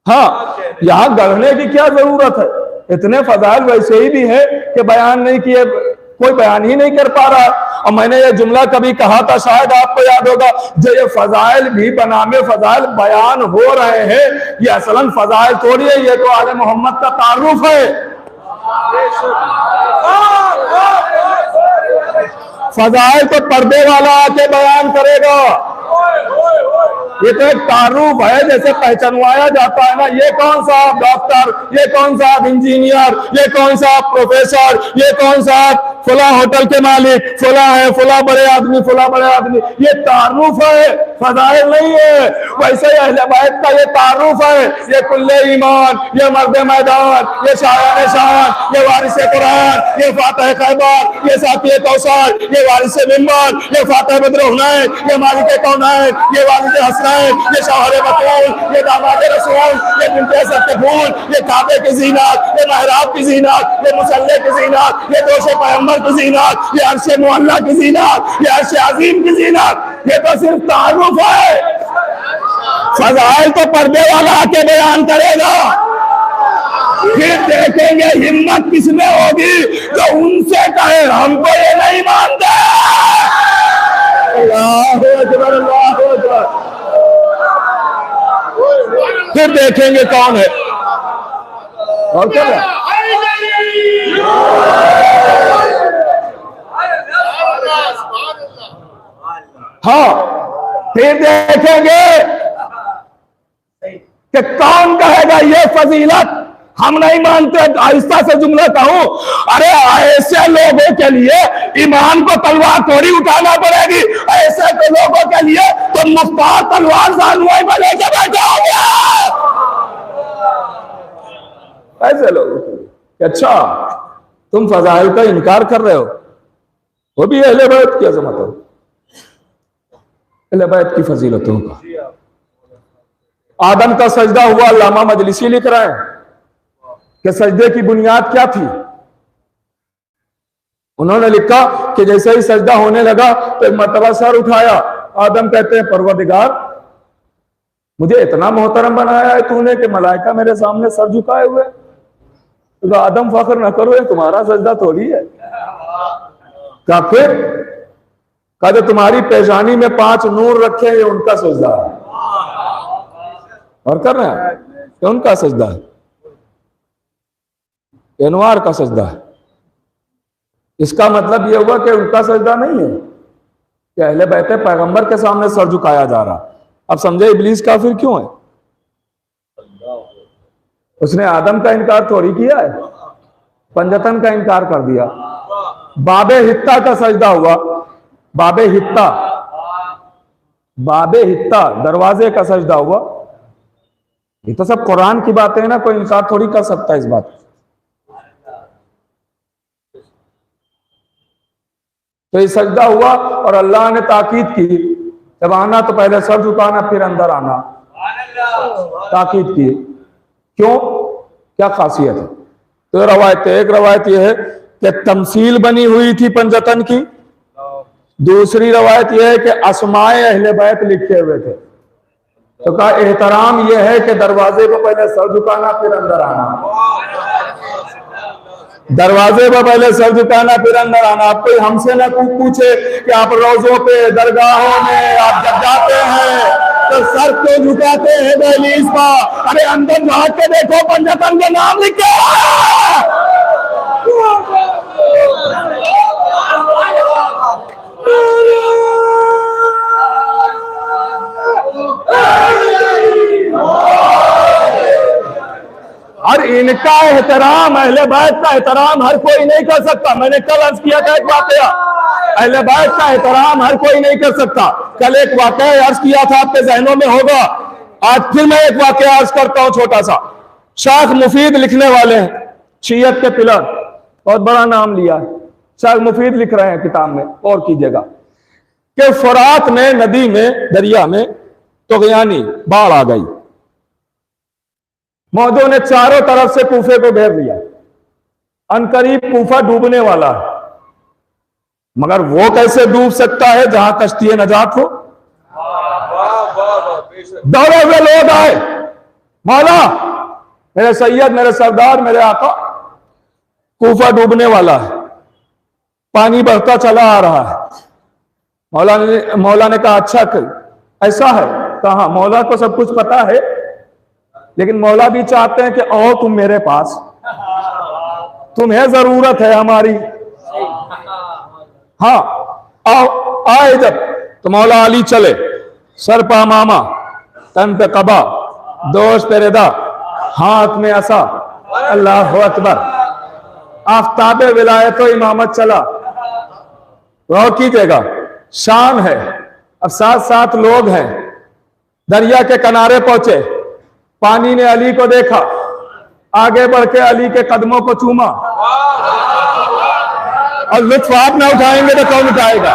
हाँ, यहां गढ़ने की क्या जरूरत है? इतने फजाइल वैसे ही भी है कि बयान नहीं किए, कोई बयान ही नहीं कर पा रहा। और मैंने ये जुमला कभी कहा था, शायद आपको याद होगा, जो ये फजाइल भी बनामे फजाइल बयान हो रहे हैं, ये असलन फजाइल थोड़ी है, ये तो आले मोहम्मद का तारुफ है। फजाइल तो पर्दे वाला आके बयान करेगा, ये तो एक तारुफ है, जैसे पहचानवाया जाता है ना, ये कौन सा डॉक्टर, ये कौन सा इंजीनियर, ये कौन सा प्रोफेसर, ये कौन सा फला होटल के मालिक, फला है, फला बड़े आदमी, फला बड़े आदमी, ये तारुफ है, फजाइल नहीं है। वैसे ही अहले बैत का ये तारुफ है, ये कुल्ले ईमान, ये मर्द मैदान, ये शायान शान, ये वारिस कुरान, ये फातह खैबर, ये साथी कौसर, ये वारिस मिंबर, ये फातह बद्र हुनैन, ये मालिक कौनैन, ये वारिस हसनैन, ये शौहर बतूल, ये दामाद रसूल, ये बिन्ते सत्तफूल, ये काबे की ज़ीनत, ये महराब की ज़ीनत, ये मुसल्ले की ज़ीनत, ये दोषे पैगंबर की ज़ीनत, ये अर्शे मुअल्ला की ज़ीनत, ये अर्शे अज़ीम की ज़ीनत, ये तो सिर्फ तारुफ है। फज़ाइल तो पर्दे वाला आके बयान करेगा, फिर देखेंगे हिम्मत किसमें होगी जो उनसे कहे हमको ये नहीं मानते। अल्लाहु अकबर, अल्लाहु अकबर। फिर देखेंगे कौन है। और क्या है? हाँ, फिर देखेंगे कि कौन कहेगा ये फजीलत हम नहीं मानते। आहिस्ता से जुमला कहूं, अरे ऐसे लोगों के लिए ईमान को तलवार थोड़ी उठाना पड़ेगी, ऐसे तो लोगों के लिए तो मुख्तार तलवार जानवर में लेके बैठे हो गया। ऐसे लोग, अच्छा तुम फजाइल का इनकार कर रहे हो, वो भी अहले बैत की अजमत हो, अहले बैत की फजीलतों का। आदम का सजदा हुआ, अल्लामा मजलिसी लिख रहे हैं कि सजदे की बुनियाद क्या थी। उन्होंने लिखा कि जैसे ही सजदा होने लगा तो एक मर्तबा सर उठाया। आदम कहते हैं परवरदिगार मुझे इतना मोहतरम बनाया है तूने कि मलाइका मेरे सामने सर झुकाए हुए। तो आदम फख्र न करो, ये तुम्हारा सजदा थोड़ी है। क्या फिर कहा तुम्हारी पेशानी में 5 नूर रखे हैं, ये उनका सजदा है। और कर रहे हैं कि उनका सजदा है, एनवार का सजदा है। इसका मतलब यह हुआ कि उनका सजदा नहीं है कि अहले बैत पैगंबर के सामने सर झुकाया जा रहा। अब समझे इब्लीस काफिर क्यों है? उसने आदम का इनकार थोड़ी किया है, पंजतन का इनकार कर दिया। बाबे हित्ता का सजदा हुआ, बाबे हित्ता, बाबे हित्ता दरवाजे का सजदा हुआ। ये तो सब कुरान की बातें है ना, कोई इनकार थोड़ी कर सकता है इस बात। तो ये सजदा हुआ और अल्लाह ने ताकीद की, जब आना तो पहले सर झुकाना फिर अंदर आना, ताकीद की। क्यों, क्या खासियत है? तो रवायत, एक रवायत यह है कि तमसील बनी हुई थी पंजतन की, दूसरी रवायत यह है कि अस्माए अहले बैत लिखे हुए थे। तो कहा एहतराम यह है कि दरवाजे को पहले सर झुकाना फिर अंदर आना, दरवाजे पर पहले सर झुकाना फिर अंदर आना। आप कोई हमसे ना पूछे कि आप रोजों पे दरगाहों में आप जब जाते हैं तो सर क्यों झुकाते हैं दहलीज पर? अरे अंदर झाँक के देखो, पंजतन के नाम लिखे। और इनका एहतराम, अहले बैत का एहतराम हर कोई नहीं कर सकता। मैंने कल अर्ज किया था एक वाकया, अहले बैत का एहतराम हर कोई नहीं कर सकता। कल एक वाकया अर्ज किया था, आपके जहनों में होगा। आज फिर मैं एक वाकया अर्ज करता हूं छोटा सा। शाख मुफीद लिखने वाले हैं, शियत के पिलर, बहुत बड़ा नाम लिया है। शाख मुफीद लिख रहे हैं किताब में, और कीजिएगा कि फुरात में, नदी में, दरिया में तुगयानी बाढ़ आ गई। मौजों ने चारों तरफ से कूफे को घेर लिया। अनकरीब कूफा डूबने वाला है, मगर वो कैसे डूब सकता है जहां कश्ती नजात हो? दौड़े हुए लोग आए, मौला, मेरे सैयद, मेरे सरदार, मेरे आका, कूफा डूबने वाला है, पानी बढ़ता चला आ रहा है। मौला ने कहा अच्छा ऐसा है? कहा मौला को सब कुछ पता है, लेकिन मौला भी चाहते हैं कि आओ तुम मेरे पास, तुम्हें जरूरत है हमारी। हाँ आओ, आए जब तो मौला अली चले, सर पा मामा, तन पे कबा, दोष पे रिदा, हाथ में असा, अल्लाह अकबर, आफ्ताबे विलायत व इमामत चला। गौर कीजिएगा, शाम है, अब साथ साथ लोग हैं। दरिया के किनारे पहुंचे, पानी ने अली को देखा, आगे बढ़ के अली के कदमों को चूमा। और लुत्फ आप ना उठाएंगे तो कौन उठाएगा?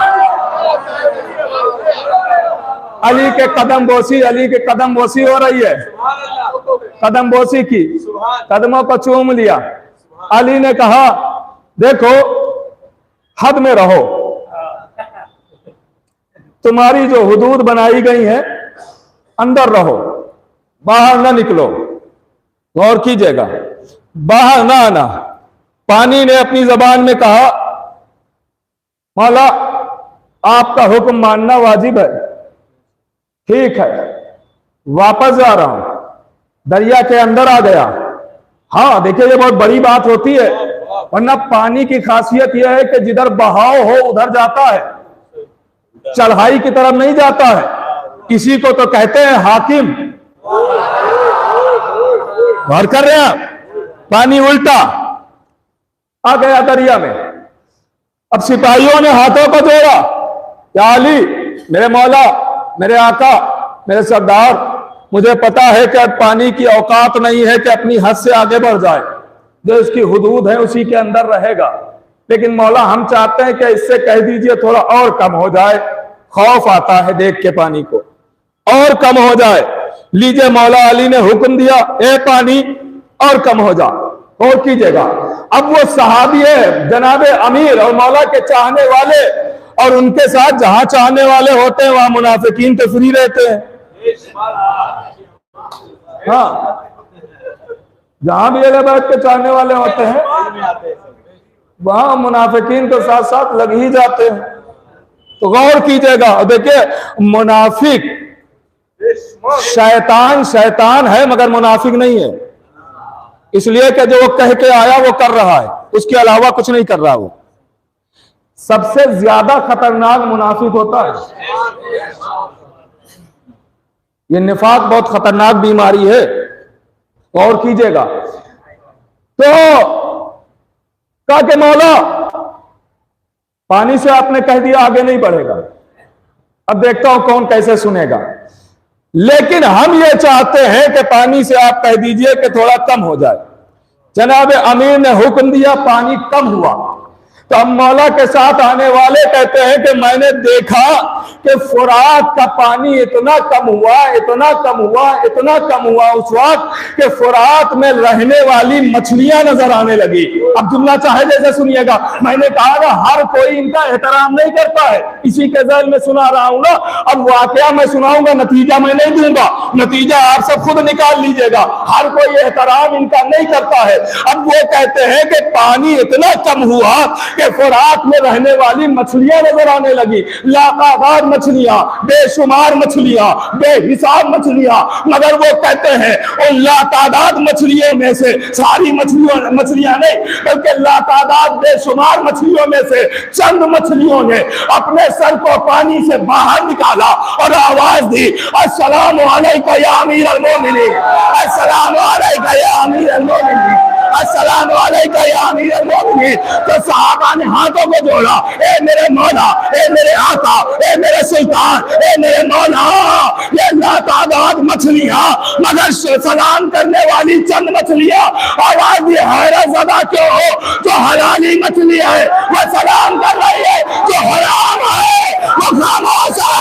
अली के कदम बोसी, अली के कदम बोसी हो रही है, कदम बोसी की, कदमों को चूम लिया। अली ने कहा देखो हद में रहो, तुम्हारी जो हुदूद बनाई गई है अंदर रहो, बाहर ना निकलो। गौर कीजिएगा, बाहर ना आना। पानी ने अपनी जबान में कहा मौला आपका हुक्म मानना वाजिब है, ठीक है वापस जा रहा हूं। दरिया के अंदर आ गया। हाँ देखिए, ये बहुत बड़ी बात होती है, वरना पानी की खासियत यह है कि जिधर बहाव हो उधर जाता है, चढ़ाई की तरफ नहीं जाता है। इसी को तो कहते हैं हाकिम। गौर कर रहे हैं, पानी उल्टा आ गया दरिया में। अब सिपाहियों ने हाथों को जोड़ा, या अली, मेरे मौला, मेरे आका, मेरे सरदार, मुझे पता है कि अब पानी की औकात नहीं है कि अपनी हद से आगे बढ़ जाए, जो इसकी हुदूद है उसी के अंदर रहेगा। लेकिन मौला हम चाहते हैं कि इससे कह दीजिए थोड़ा और कम हो जाए, खौफ आता है देख के पानी को, और कम हो जाए। लीजिए मौला अली ने हुक्म दिया, ए पानी और कम हो जा। और कीजिएगा, अब वो सहाबी है जनाबे अमीर और मौला के चाहने वाले, और उनके साथ जहां चाहने वाले होते हैं वहां मुनाफिकीन तो फ्री रहते हैं। हाँ, जहां भी अहले बैत के चाहने वाले होते हैं वहां मुनाफिकीन के साथ साथ लग ही जाते हैं। तो गौर कीजिएगा, देखिए मुनाफिक शैतान है मगर मुनाफिक नहीं है, इसलिए कि जो वो कह के आया वो कर रहा है, उसके अलावा कुछ नहीं कर रहा। वो सबसे ज्यादा खतरनाक मुनाफिक होता है। ये निफाक बहुत खतरनाक बीमारी है, गौर कीजिएगा। तो कहा कि मौला पानी से आपने कह दिया आगे नहीं बढ़ेगा, अब देखता हूं कौन कैसे सुनेगा। लेकिन हम ये चाहते हैं कि पानी से आप कह दीजिए कि थोड़ा कम हो जाए। जनाब अमीर ने हुक्म दिया, पानी कम हुआ। तो अब मौला के साथ आने वाले कहते हैं कि मैंने देखा कि फुरात का पानी इतना कम हुआ, इतना कम हुआ, इतना कम हुआ उस वक्त कि फुरात में रहने वाली मछलियां नजर आने लगी। अब जुमला चाहे जैसे सुनिएगा। मैंने कहा ना हर कोई इनका एहतराम नहीं करता है, इसी के ज़हन में सुना रहा हूं ना। अब वाकया मैं सुनाऊंगा, नतीजा मैं नहीं दूंगा, नतीजा आप सब खुद निकाल लीजिएगा। हर कोई एहतराम इनका नहीं करता है। अब वो कहते हैं कि पानी इतना कम हुआ कि फुरात में रहने वाली मछलियां नजर आने लगी, लातादाद मछलियां, बेशुमार मछलियां, बेहिसाब मछलियां। मगर वो कहते हैं उन लातादाद मछलियों में से, सारी मछलियां नहीं बल्कि लातादाद बेशुमार मछलियों में से चंद मछलियों ने अपने सर को पानी से बाहर निकाला और आवाज दी, अस्सलामु अलैका या अमीरुल मोमिनीन, अस्सलामु अलैका या अमीरुल मोमिनीन, अस्सलामु अलैका या अमीरुल मोमिनीन। तो सहाबा ने हाथों को जोड़ा, ए मेरे मौला, ए मेरे आका, ए मेरे सुल्तान, ए मेरे मौला। ये लातादाद मछलियां, मगर सलाम करने वाली चंद मछलियां। आवाज ये हैरत ज़दा क्यों हो, जो हलाली मछली है वो सलाम कर रही है, जो हराम है वो खामोश है।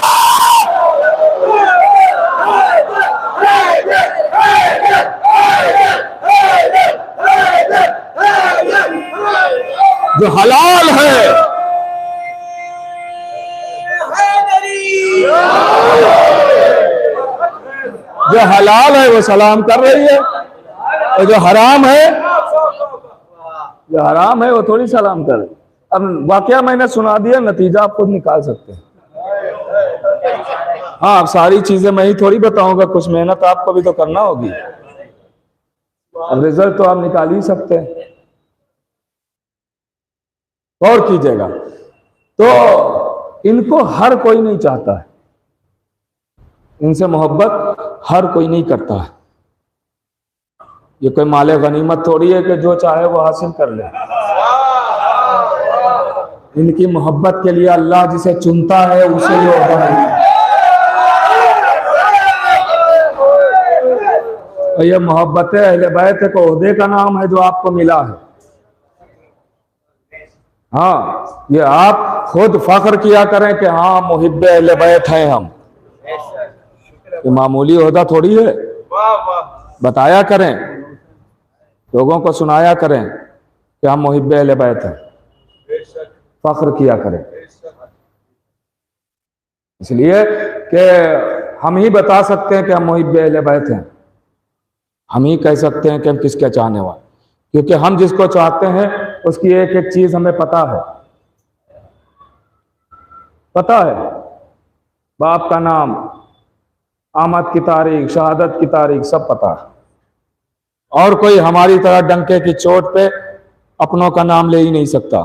जो हलाल है, जो हलाल है वो सलाम कर रही है, और जो हराम है, जो हराम है वो थोड़ी सलाम करे। अब वाकया मैंने सुना दिया, नतीजा आप खुद निकाल सकते हैं। हाँ, अब सारी चीजें मैं ही थोड़ी बताऊंगा, कुछ मेहनत आपको भी तो करना होगी। अब रिजल्ट तो आप निकाल ही सकते हैं, गौर कीजिएगा। तो इनको हर कोई नहीं चाहता है, इनसे मोहब्बत हर कोई नहीं करता है। ये कोई माले गनीमत थोड़ी है कि जो चाहे वो हासिल कर ले। इनकी मोहब्बत के लिए अल्लाह जिसे चुनता है उसे ये ओहदा मिलता है। और ये मोहब्बत अहले बैत के ओहदे का नाम है जो आपको मिला है। हाँ, ये आप खुद फख्र किया करें कि हाँ मुहिब्बे अहले बैत हैं हम। ये मामूली ओहदा थोड़ी है। बताया करें, लोगों को सुनाया करें कि हम मुहिब्बे अहले बैत हैं, फख्र किया करें। इसलिए कि हम ही बता सकते हैं कि हम मुहिब्बे अहले बैत हैं, हम ही कह सकते हैं कि हम किसके चाहने वाले, क्योंकि हम जिसको चाहते हैं उसकी एक एक चीज हमें पता है। पता है बाप का नाम, आमद की तारीख, शहादत की तारीख, सब पता है। और कोई हमारी तरह डंके की चोट पे अपनों का नाम ले ही नहीं सकता,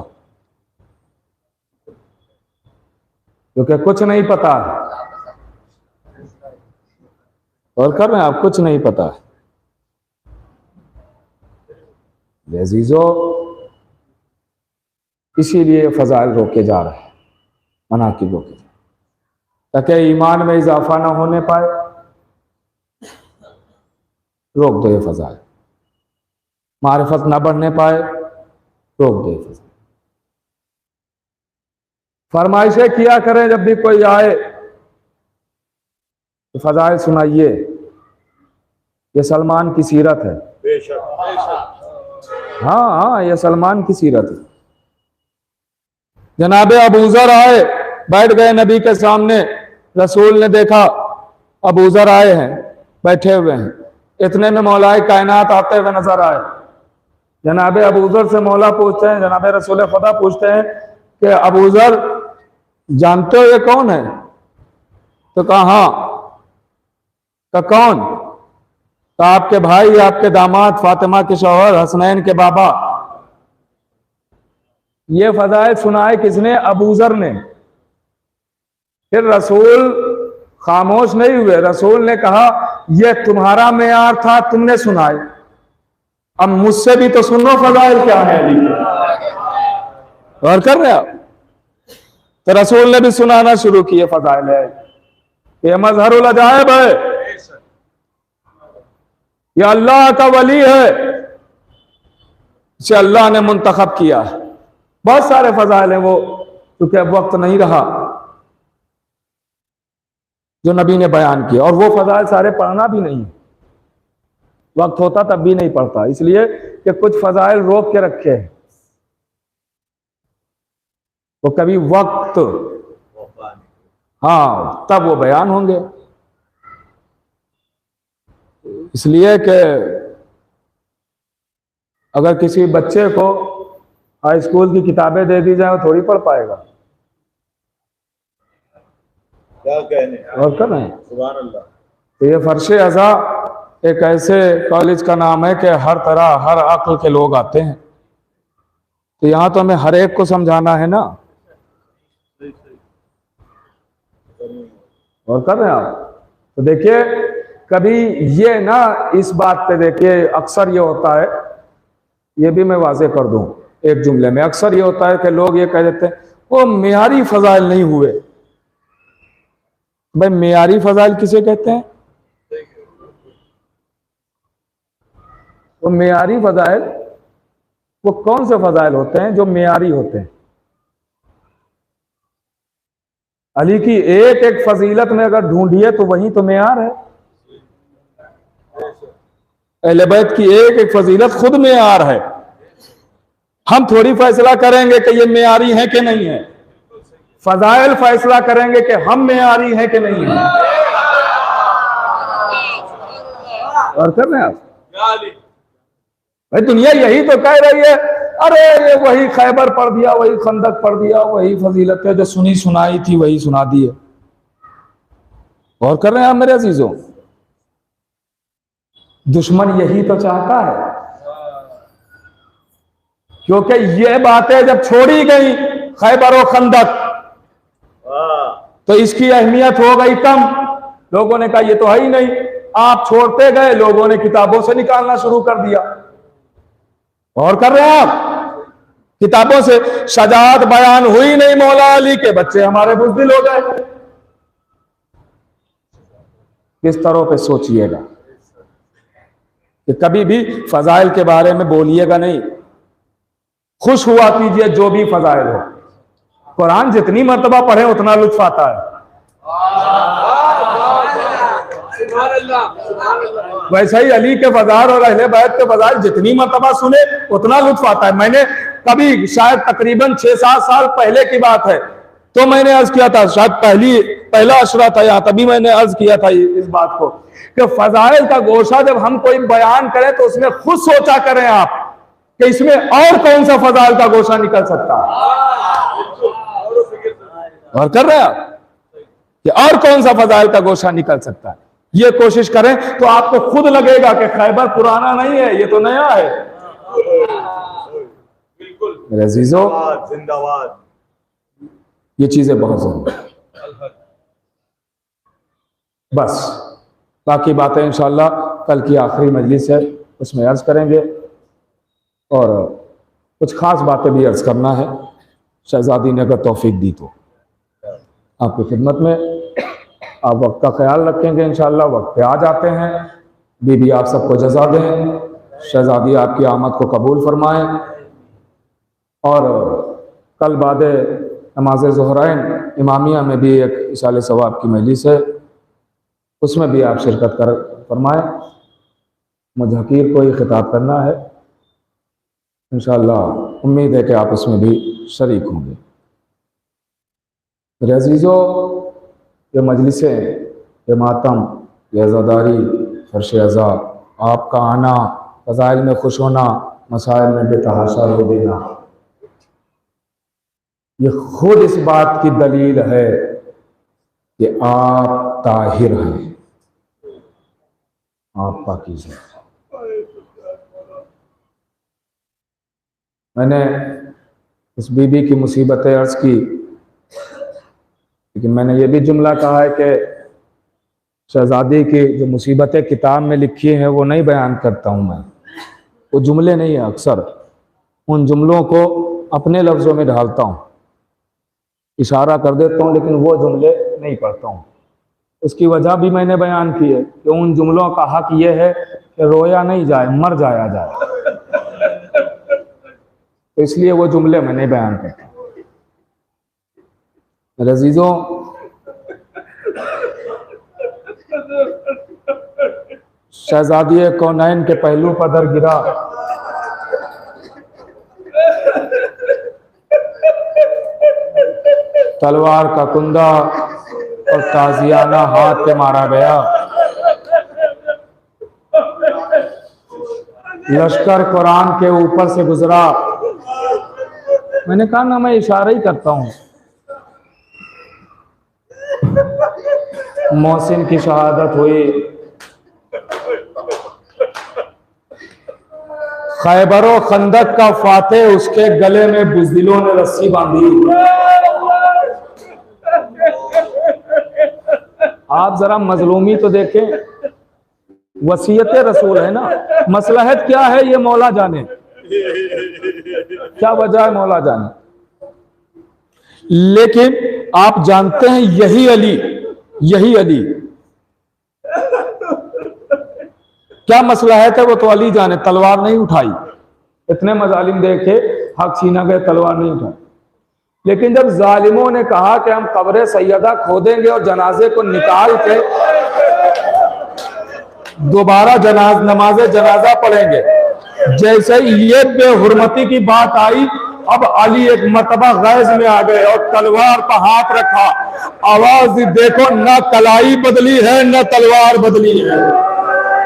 क्योंकि कुछ नहीं पता है। और कर रहे हैं आप, कुछ नहीं पता है। अजीजों, इसीलिए फजाइल रोके जा रहे हैं, मनाकिब रोके, ताकि ईमान में इजाफा ना होने पाए। रोक दो ये फजाइल, मारिफत ना बढ़ने पाए, रोक दो ये फजाइल। फरमाइशें किया करें जब भी कोई आए तो फजाइल सुनाइए। ये सलमान की सीरत है। हाँ हाँ, ये सलमान की सीरत है। जनाबे अबू ज़र आए, बैठ गए नबी के सामने। रसूल ने देखा अबू ज़र आए हैं, बैठे हुए हैं। इतने में मौलाए कायनात आते हुए नजर आए। जनाबे अबू ज़र से मौला पूछते हैं, जनाबे रसूल खुदा पूछते हैं कि अबू ज़र जानते हो ये कौन है? तो कहा हाँ। का कौन? तो आपके भाई, आपके दामाद, फातिमा के शौहर, हसनैन के बाबा। ये फजाइल सुनाए किसने? अबू ज़र ने। फिर रसूल खामोश नहीं हुए, रसूल ने कहा ये तुम्हारा मेयार था, तुमने सुनाए, अब मुझसे भी तो सुनो फजाइल क्या है। और कर रहे आप? तो रसूल ने भी सुनाना शुरू किए फजाइल है। ये मज़हरुल अजायब है, ये अल्लाह का वली है, इसे अल्लाह ने मुंतखब किया है। बहुत सारे फजाइल हैं, वो क्योंकि अब वक्त नहीं रहा जो नबी ने बयान किया, और वो फजाइल सारे पढ़ना भी नहीं, वक्त होता तब भी नहीं पढ़ता, इसलिए कि कुछ फजाइल रोक के रखे हैं, वो कभी वक्त, हाँ तब वो बयान होंगे। इसलिए कि अगर किसी बच्चे को हाई स्कूल की किताबें दे दी जाए वो थोड़ी पढ़ पाएगा। क्या कहने, और कर रहे हैं सुभान अल्लाह। तो ये फर्श अज़ा एक ऐसे कॉलेज का नाम है कि हर तरह हर अक्ल के लोग आते हैं, तो यहाँ तो हमें हर एक को समझाना है ना। और कर रहे हैं आप, तो देखिए कभी ये ना इस बात पे देखिए अक्सर ये होता है, ये भी मैं वाज़ेह कर दूं एक जुमले में, अक्सर ये होता है कि लोग ये कह देते हैं वो मियारी फजाइल नहीं हुए। भाई मियारी फजाइल किसे कहते हैं? वो मियारी फजाइल वो कौन से फजाइल होते हैं जो मियारी होते हैं? अली की एक एक फजीलत में अगर ढूंढिए तो वही तो मेयार है। अहले बैत की एक एक फजीलत खुद मेयार है। हम थोड़ी फैसला करेंगे कि ये मेयारी है कि नहीं है, फजाइल फैसला करेंगे कि हम मेयारी हैं कि नहीं है। और कर रहे हैं आप, भाई दुनिया यही तो कह रही है, अरे ये वही खैबर पढ़ दिया, वही खंदक पढ़ दिया, वही फजीलत है जो सुनी सुनाई थी वही सुना दी है। और कर रहे हैं आप मेरे अजीजों, दुश्मन यही तो चाहता है, क्योंकि ये बातें जब छोड़ी गई खैबर और खंदक तो इसकी अहमियत हो गई कम। लोगों ने कहा ये तो है ही नहीं, आप छोड़ते गए, लोगों ने किताबों से निकालना शुरू कर दिया। और कर रहे हैं आप, किताबों से शजाअत बयान हुई नहीं, मौला अली के बच्चे हमारे बुज़दिल हो गए। किस तरह पे सोचिएगा कि कभी भी फजाइल के बारे में बोलिएगा नहीं, खुश हुआ कीजिए जो भी फजाइल हो। कुरान जितनी मर्तबा पढ़े उतना लुत्फ आता है। वैसे ही अली के फजाइल और अहले बैत के फजाइल जितनी मर्तबा सुने उतना लुत्फ आता है। मैंने कभी शायद तकरीबन 6-7 साल पहले की बात है, तो मैंने अर्ज किया था, शायद पहला अशरा था यहाँ, तभी मैंने अर्ज किया था इस बात को कि फजाइल का गोशा जब हम कोई बयान करें तो उसमें खुद सोचा करें आप कि इसमें और कौन सा फजाइल का गोशा निकल सकता है। और कर रहे हैं आप कि और कौन सा फजाइल का गोशा निकल सकता है, ये कोशिश करें तो आपको खुद लगेगा कि खैबर पुराना नहीं है, ये तो नया है। मेरे अजीजों, जिंदाबाद, ये चीजें बहुत जरूरी है। बस बाकी बातें इंशाअल्लाह कल की आखिरी मजलिस है उसमें अर्ज करेंगे, और कुछ खास बातें भी अर्ज करना है, शहजादी ने अगर तौफीक दी तो आपकी खिदमत में। आप वक्त का ख्याल रखेंगे इंशाअल्लाह, वक्त पे आ जाते हैं। बीबी आप सबको जज़ा दें, शहजादी आपकी आमद को कबूल फरमाएं, और कल बाद नमाज ज़ोहरैन इमामिया में भी एक इशाले सवाब की मजलिस है, उसमें भी आप शिरकत कर फरमाएं। मुझे हकीर को ही खिताब करना है, इंशाअल्लाह उम्मीद है कि आप उसमें भी शरीक होंगे। मेरे अजीज़ों, ये मजलिसें, ये मातम, ये अज़ादारी, फर्श अज़ा, आपका आना, फ़ज़ाइल में खुश होना, मसाइल में बेतहाशा हो देना, ये खुद इस बात की दलील है कि आप ताहिर हैं, आप पाकीज़ हैं। मैंने इस बीबी की मुसीबतें अर्ज़ की, लेकिन मैंने ये भी जुमला कहा है कि शहजादी की जो मुसीबतें किताब में लिखी हैं वो नहीं बयान करता हूँ मैं, वो जुमले नहीं है, अक्सर उन जुमलों को अपने लफ्ज़ों में ढालता हूँ, इशारा कर देता हूँ, लेकिन वो जुमले नहीं पढ़ता हूँ। उसकी वजह भी मैंने बयान की है कि उन जुमलों का हक ये है कि रोया नहीं जाए, मर जाया जाए। तो इसलिए वो जुमले मैं नहीं बयान करता। मेरे अजीजों, शहजादी कौनैन के पहलू पर दर गिरा, तलवार का कुंदा और ताजियाना हाथ पे मारा गया। लश्कर कुरान के ऊपर से गुजरा। मैंने कहा ना, मैं इशारा ही करता हूं। मोहसिन की शहादत हुई। खैबर और खंदक का फातेह, उसके गले में बुज़दिलों ने रस्सी बांधी। आप जरा मजलूमी तो देखें, वसीयत रसूल है ना, मसलहत क्या है ये मौला जाने, क्या वजह है मौला जाने। लेकिन आप जानते हैं यही अली क्या मसलहत है वो तो अली जाने। तलवार नहीं उठाई, इतने मजालिम देखे, हक छीना गए, तलवार नहीं उठाई। लेकिन जब जालिमों ने कहा कि हम कब्र सैयदा खोदेंगे और जनाजे को निकाल के दोबारा नमाज जनाजा पढ़ेंगे, जैसे ही ये बेहुरमती की बात आई, अब अली एक मरतबा गैज में आ गए और तलवार पर हाथ रखा। आवाज दी, देखो ना कलाई बदली है ना तलवार बदली है।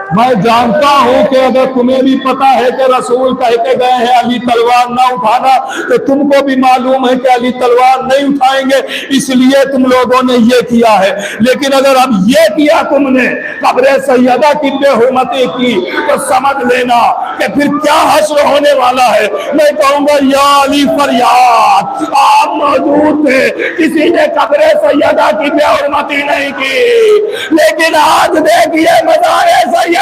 मैं जानता हूं कि अगर तुम्हें भी पता है कि रसूल कह के गए हैं अली तलवार ना उठाना, तो तुमको भी मालूम है कि अली तलवार नहीं उठाएंगे, इसलिए तुम लोगों ने ये किया है। लेकिन अगर अब ये किया तुमने, कब्र सैयदा की बेहुरमती की, तो समझ लेना कि फिर क्या हश्र होने वाला है। मैं कहूंगा या अली फरियाद, आप मौजूद थे, किसी ने कब्र सैयदा की बेहुरमती नहीं की। लेकिन आज देखिए मज़ारे सैयदा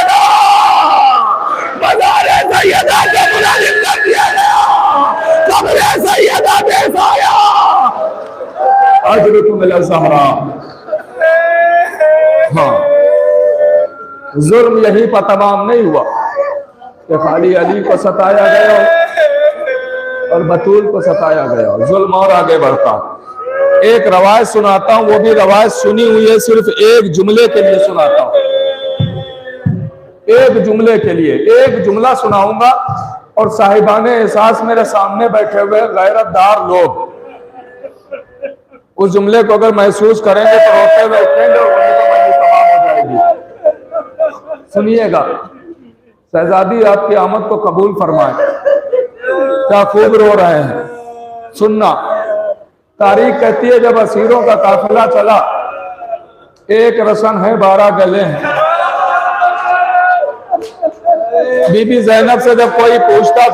के मुलाजिम कर दिया गया, कब्र सैयदा बेसाया, अजरुकुम इला ज़हरा। हाँ, जुर्म यही पर तमाम नहीं हुआ कि खाली अली को सताया गया और बतूल को सताया गया, जुल्म और आगे बढ़ता। एक रवायत सुनाता हूं, वो भी रवायत सुनी हुई है, सिर्फ एक जुमले के लिए सुनाता हूं, एक जुमले के लिए एक जुमला सुनाऊंगा। और साहिबाने एहसास मेरे सामने बैठे हुए गैरतदार लोग उस जुमले को अगर महसूस करेंगे तो रोते हुए उठेंगे और वहीं तो मंजिल तमाम हो जाएगी। सुनिएगा, शहजादी आपकी आमद को कबूल फरमाए। क्या खूब रो रहे हैं, सुनना। तारीख कहती है जब असीरों का काफिला चला, एक रसन है 12 गले हैं। बीबी ज़ैनब से जब कोई पूछता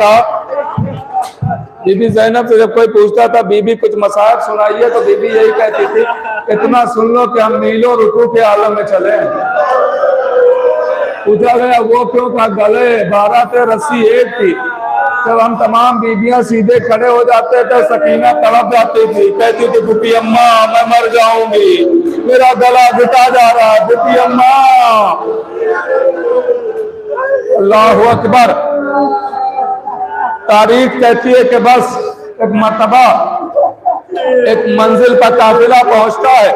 था, बीबी कुछ मसाइब सुनाइए, तो बीबी यही कहती थी, इतना सुन लो कि हम मीलों रुकू के आलम में चले। पूछा गया वो क्यों, कहा गले 12 थे, रस्सी एक थी। जब हम तमाम बीबियां सीधे खड़े हो जाते थे, सकीना तड़प जाती थी, कहती थी बुपी अम्मा मैं मर जाऊंगी, मेरा गला घुटा जा रहा है, बुपी अम्मा। अल्लाहु अकबर। तारीख कहती है कि बस एक मर्तबा एक मंजिल पर काफिला पहुंचता है।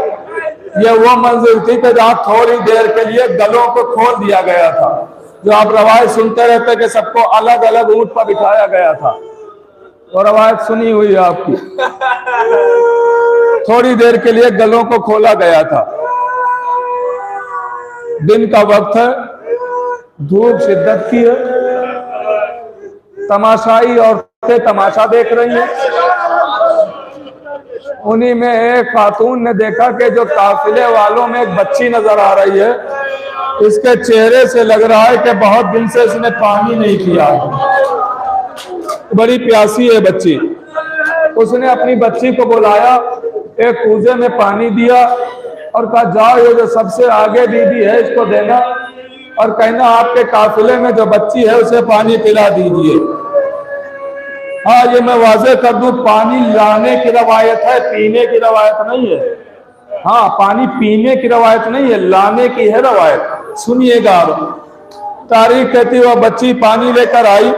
यह वो मंजिल थी कि जहां थोड़ी देर के लिए गलों को खोल दिया गया था। जो आप रवायत सुनते रहते कि सबको अलग अलग ऊंट पर बिठाया गया था, वो रवायत सुनी हुई है आपकी। थोड़ी देर के लिए गलों को खोला गया था। दिन का वक्त है, धूप शिद्दत की है, तमाशाई औरतें तमाशा देख रही हैं। उन्हीं में एक खातून ने देखा कि जो काफिले वालों में एक बच्ची नजर आ रही है, इसके चेहरे से लग रहा है कि बहुत दिन से इसने पानी नहीं पिया, बड़ी प्यासी है बच्ची। उसने अपनी बच्ची को बुलाया, एक कूजे में पानी दिया और कहा जाओ ये जो सबसे आगे बीबी है इसको देना और कहना आपके काफिले में जो बच्ची है उसे पानी पिला दीजिए। हाँ, ये मैं वाज़ेह कर दूं, पानी लाने की रवायत है, पीने की रवायत नहीं है। हाँ, पानी पीने की रवायत नहीं है, लाने की है रवायत। सुनिएगा, तारीख कहती वह बच्ची पानी लेकर आई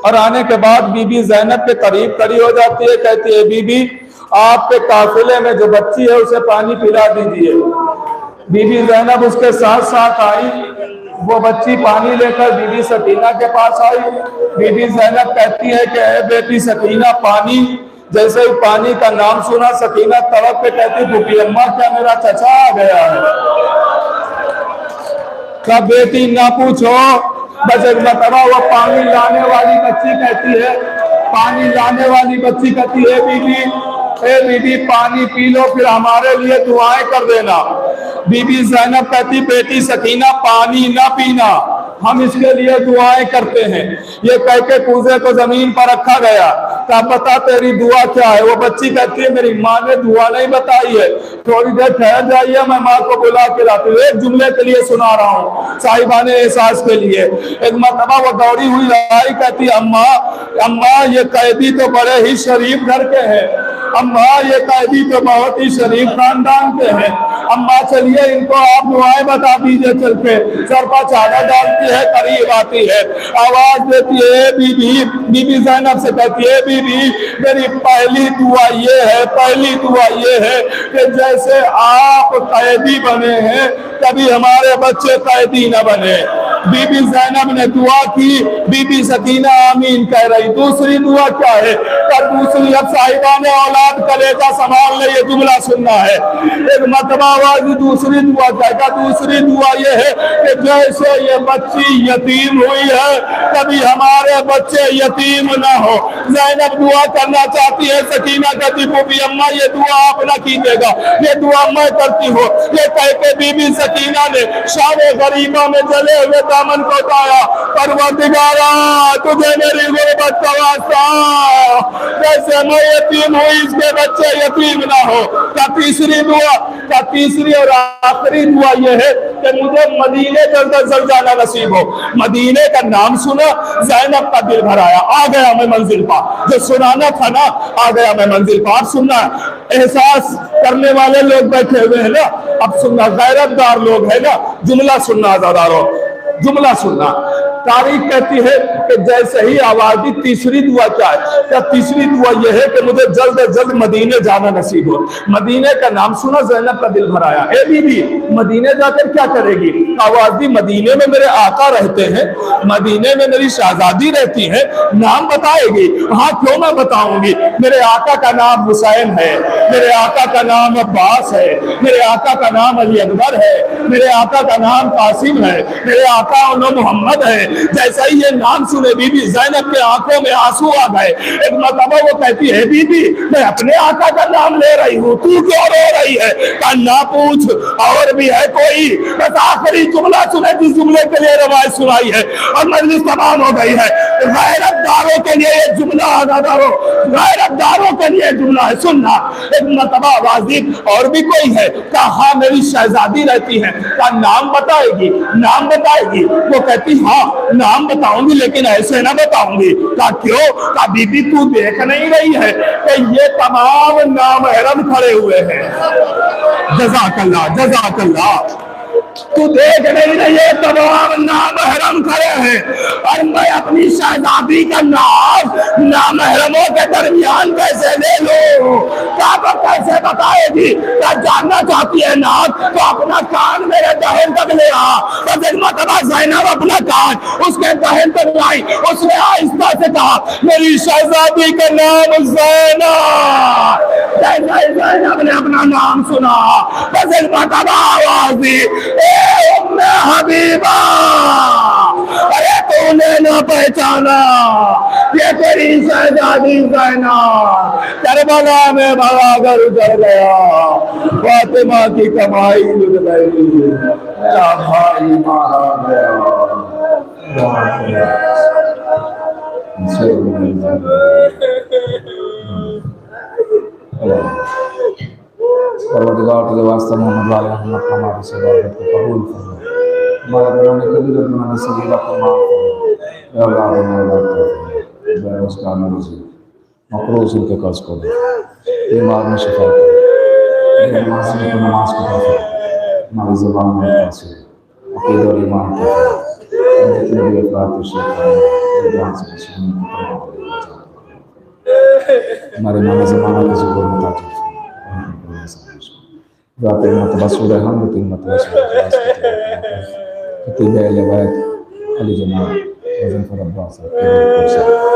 और आने के बाद बीबी ज़ैनब के करीब खड़ी हो जाती है, कहती है बीबी आपके काफिले में जो बच्ची है उसे पानी पिला दीजिए। बीबी ज़ैनब उसके साथ साथ आई, वो बच्ची पानी लेकर बीबी सकीना के पास आई। बीबी ज़ैनब कहती है कि ए बेटी सकीना पानी। जैसे ही पानी का नाम सुना सकीना तड़प पे कहती फूफी अम्मा क्या मेरा चचा आ गया है? क्या बेटी ना पूछो, बस एक मरतबा वो पानी लाने वाली बच्ची कहती है, पानी लाने वाली बच्ची कहती है बीबी ए बीबी पानी पी लो फिर हमारे लिए दुआएं कर देना। बीबी ज़ैनब कहती बेटी सकीना पानी ना पीना, हम इसके लिए दुआएं करते हैं। ये कह के कूजे को जमीन पर रखा गया। क्या बता तेरी दुआ क्या है? वो बच्ची कहती है मेरी माँ ने दुआ नहीं बताई है, थोड़ी देर ठहर जाइए मैं माँ को बुला के लाती हूँ। एक जुमले के लिए सुना रहा हूँ साहिबाने एहसास के लिए। एक मरतबा वो दौड़ी हुई आई, कहती अम्मा अम्मा ये कैदी तो बड़े ही शरीफ घर के हैं, अम्मा ये कैदी तो बहुत ही शरीफ खानदान के हैं, अम्मा चलिए इनको आप दुआएं बता दीजिए। चल के सर पर चादर डालती है, करीब आती है, आवाज देती है बीबी। बीबी ज़ैनब से कहती है बीबी मेरी पहली दुआ ये है, पहली दुआ ये है कि जैसे आप कैदी बने हैं कभी हमारे बच्चे कैदी न बने। बीबी ज़ैनब ने दुआ की, बीबी सकीना आमीन कह रही। दूसरी दुआ क्या है? कर दूसरी अब साहिबाने औलाद कलेजा संभाल ले, ये जुमला सुनना है। एक मरतबा आवाज दूसरी दुआ क्या? दूसरी दुआ ये है कि जैसे ये बच्ची यतीम हुई है कभी हमारे बच्चे यतीम ना हो। ज़ैनब दुआ करना चाहती है, सकीना कहती फूफी अम्मा ये दुआ आप ना कीजिएगा, ये दुआ मैं करती हूँ। ये कह के बीबी सकीना ने शान गरीबा में जले हुए दामन को उठाया, परवरदिगारा तुझे मेरी गुर्बत का वास्ता, जैसे मैं यतीम हुई इसके बच्चे यतीम ना हो। क्या तीसरी दुआ? क्या तीसरी और आखिरी दुआ यह है कि मुझे मदीने जल्द से जल्द जाना नसीब हो। मदीने का नाम सुना ज़ैनब का दिल भर आया, आ गया मैं मंजिल पर, जो सुनाना था ना आ गया मैं मंजिल पर। अब सुनना, एहसास करने वाले लोग बैठे हुए हैं ना, अब सुनना, गैरतदार लोग है ना, जुमला सुनना आजादारों, जुमला सुनना। तारीख कहती है कि जैसे ही आवाज दी तीसरी दुआ क्या है? क्या तीसरी दुआ यह है कि मुझे जल्द से जल्द मदीने जाना नसीब हो। मदीने का नाम सुना ज़ैनब का दिल भर आया। ए बीबी मदीने जाकर क्या करेगी? आवाज दी मदीने में मेरे आका रहते हैं, मदीने में मेरी शहजादी रहती है, नाम बताएगी। हाँ क्यों ना बताऊंगी, मेरे आका का नाम हुसैन है, मेरे आका का नाम अब्बास है, मेरे आका का नाम अली अकबर है, मेरे आका का नाम कासिम है, मेरे आका मोहम्मद है। जैसा ही ये नाम सुने बीबी ज़ैनब के आंखों में आंसू आ गए। एक मरतबा वो कहती है बीबी मैं अपने आका का नाम ले रही हूँ, तू क्यों रो रही है? का ना पूछ, और भी है कोई? बस आखिरी जुमला सुने जिस जुमले के लिए रवायत सुनाई है और मजलिस तमाम हो गई है। गैरतदारों के लिए ये जुमला, आज़ादारों गैरतदारों के लिए जुमला है, सुनना। एक मरतबा आवाज दी और भी कोई है? कहा मेरी शहजादी रहती है। का नाम बताएगी? नाम बताएगी? वो कहती हाँ नाम बताऊंगी लेकिन ऐसे ना बताऊंगी। का क्यों? का बीबी तू देख नहीं रही है कि ये तमाम नामहरम खड़े हुए हैं। जज़ाकल्लाह जज़ाकल्लाह, तू देख नहीं रही है तमाम नामहरम खड़े हैं और मैं अपनी शहजादी का नाम नामहरमों के दरमियान कैसे ले लूं? क्या कैसे बताएगी? क्या जानना चाहती है नाम तो अपना कान मेरे दहन तक ले आ। बस एक मरतबा ज़ैनब अपना कान उसके दहन तक लाई, उसने आहिस्ता से कहा मेरी शहजादी का नाम ज़ैनब। ज़ैनब ने अपना नाम सुना, बस एक मरतबा आवाज दी उम्मे हबीबा, अरे तूने ना पहचाना ये तेरी शहजादी ज़ैनब करबला में भगाकर उतर गया, फातिमा की कमाई लुट गई, मेरा भाई मारा गया। परवरदिगार तुझे वास्ता मोहम्मद वाले मोहम्मद हमारी से इबादत को कबूल फरमा, हमारे गुनाह ने कभी गुनाह में सगीरा को माफ फरमा। या अल्लाह ने अल्लाह बेरोज़ का नरोज़ी मकरूज़ उनके कर्ज को दे, बीमार में शिफा दे, नमाज़ में तो नमाज को दे, हमारी ज़ुबान में तासीर अक़ीदा और ईमान को दे, जितने भी अफ़राद को शिफा हमारे माना ज़माना की ज़ुबान में ताजुब ज़ात मरतबा सूरह हम 3 मरतबा खतीब लवायत अली जनाब मुज़फ़्फ़र अब्बास साहब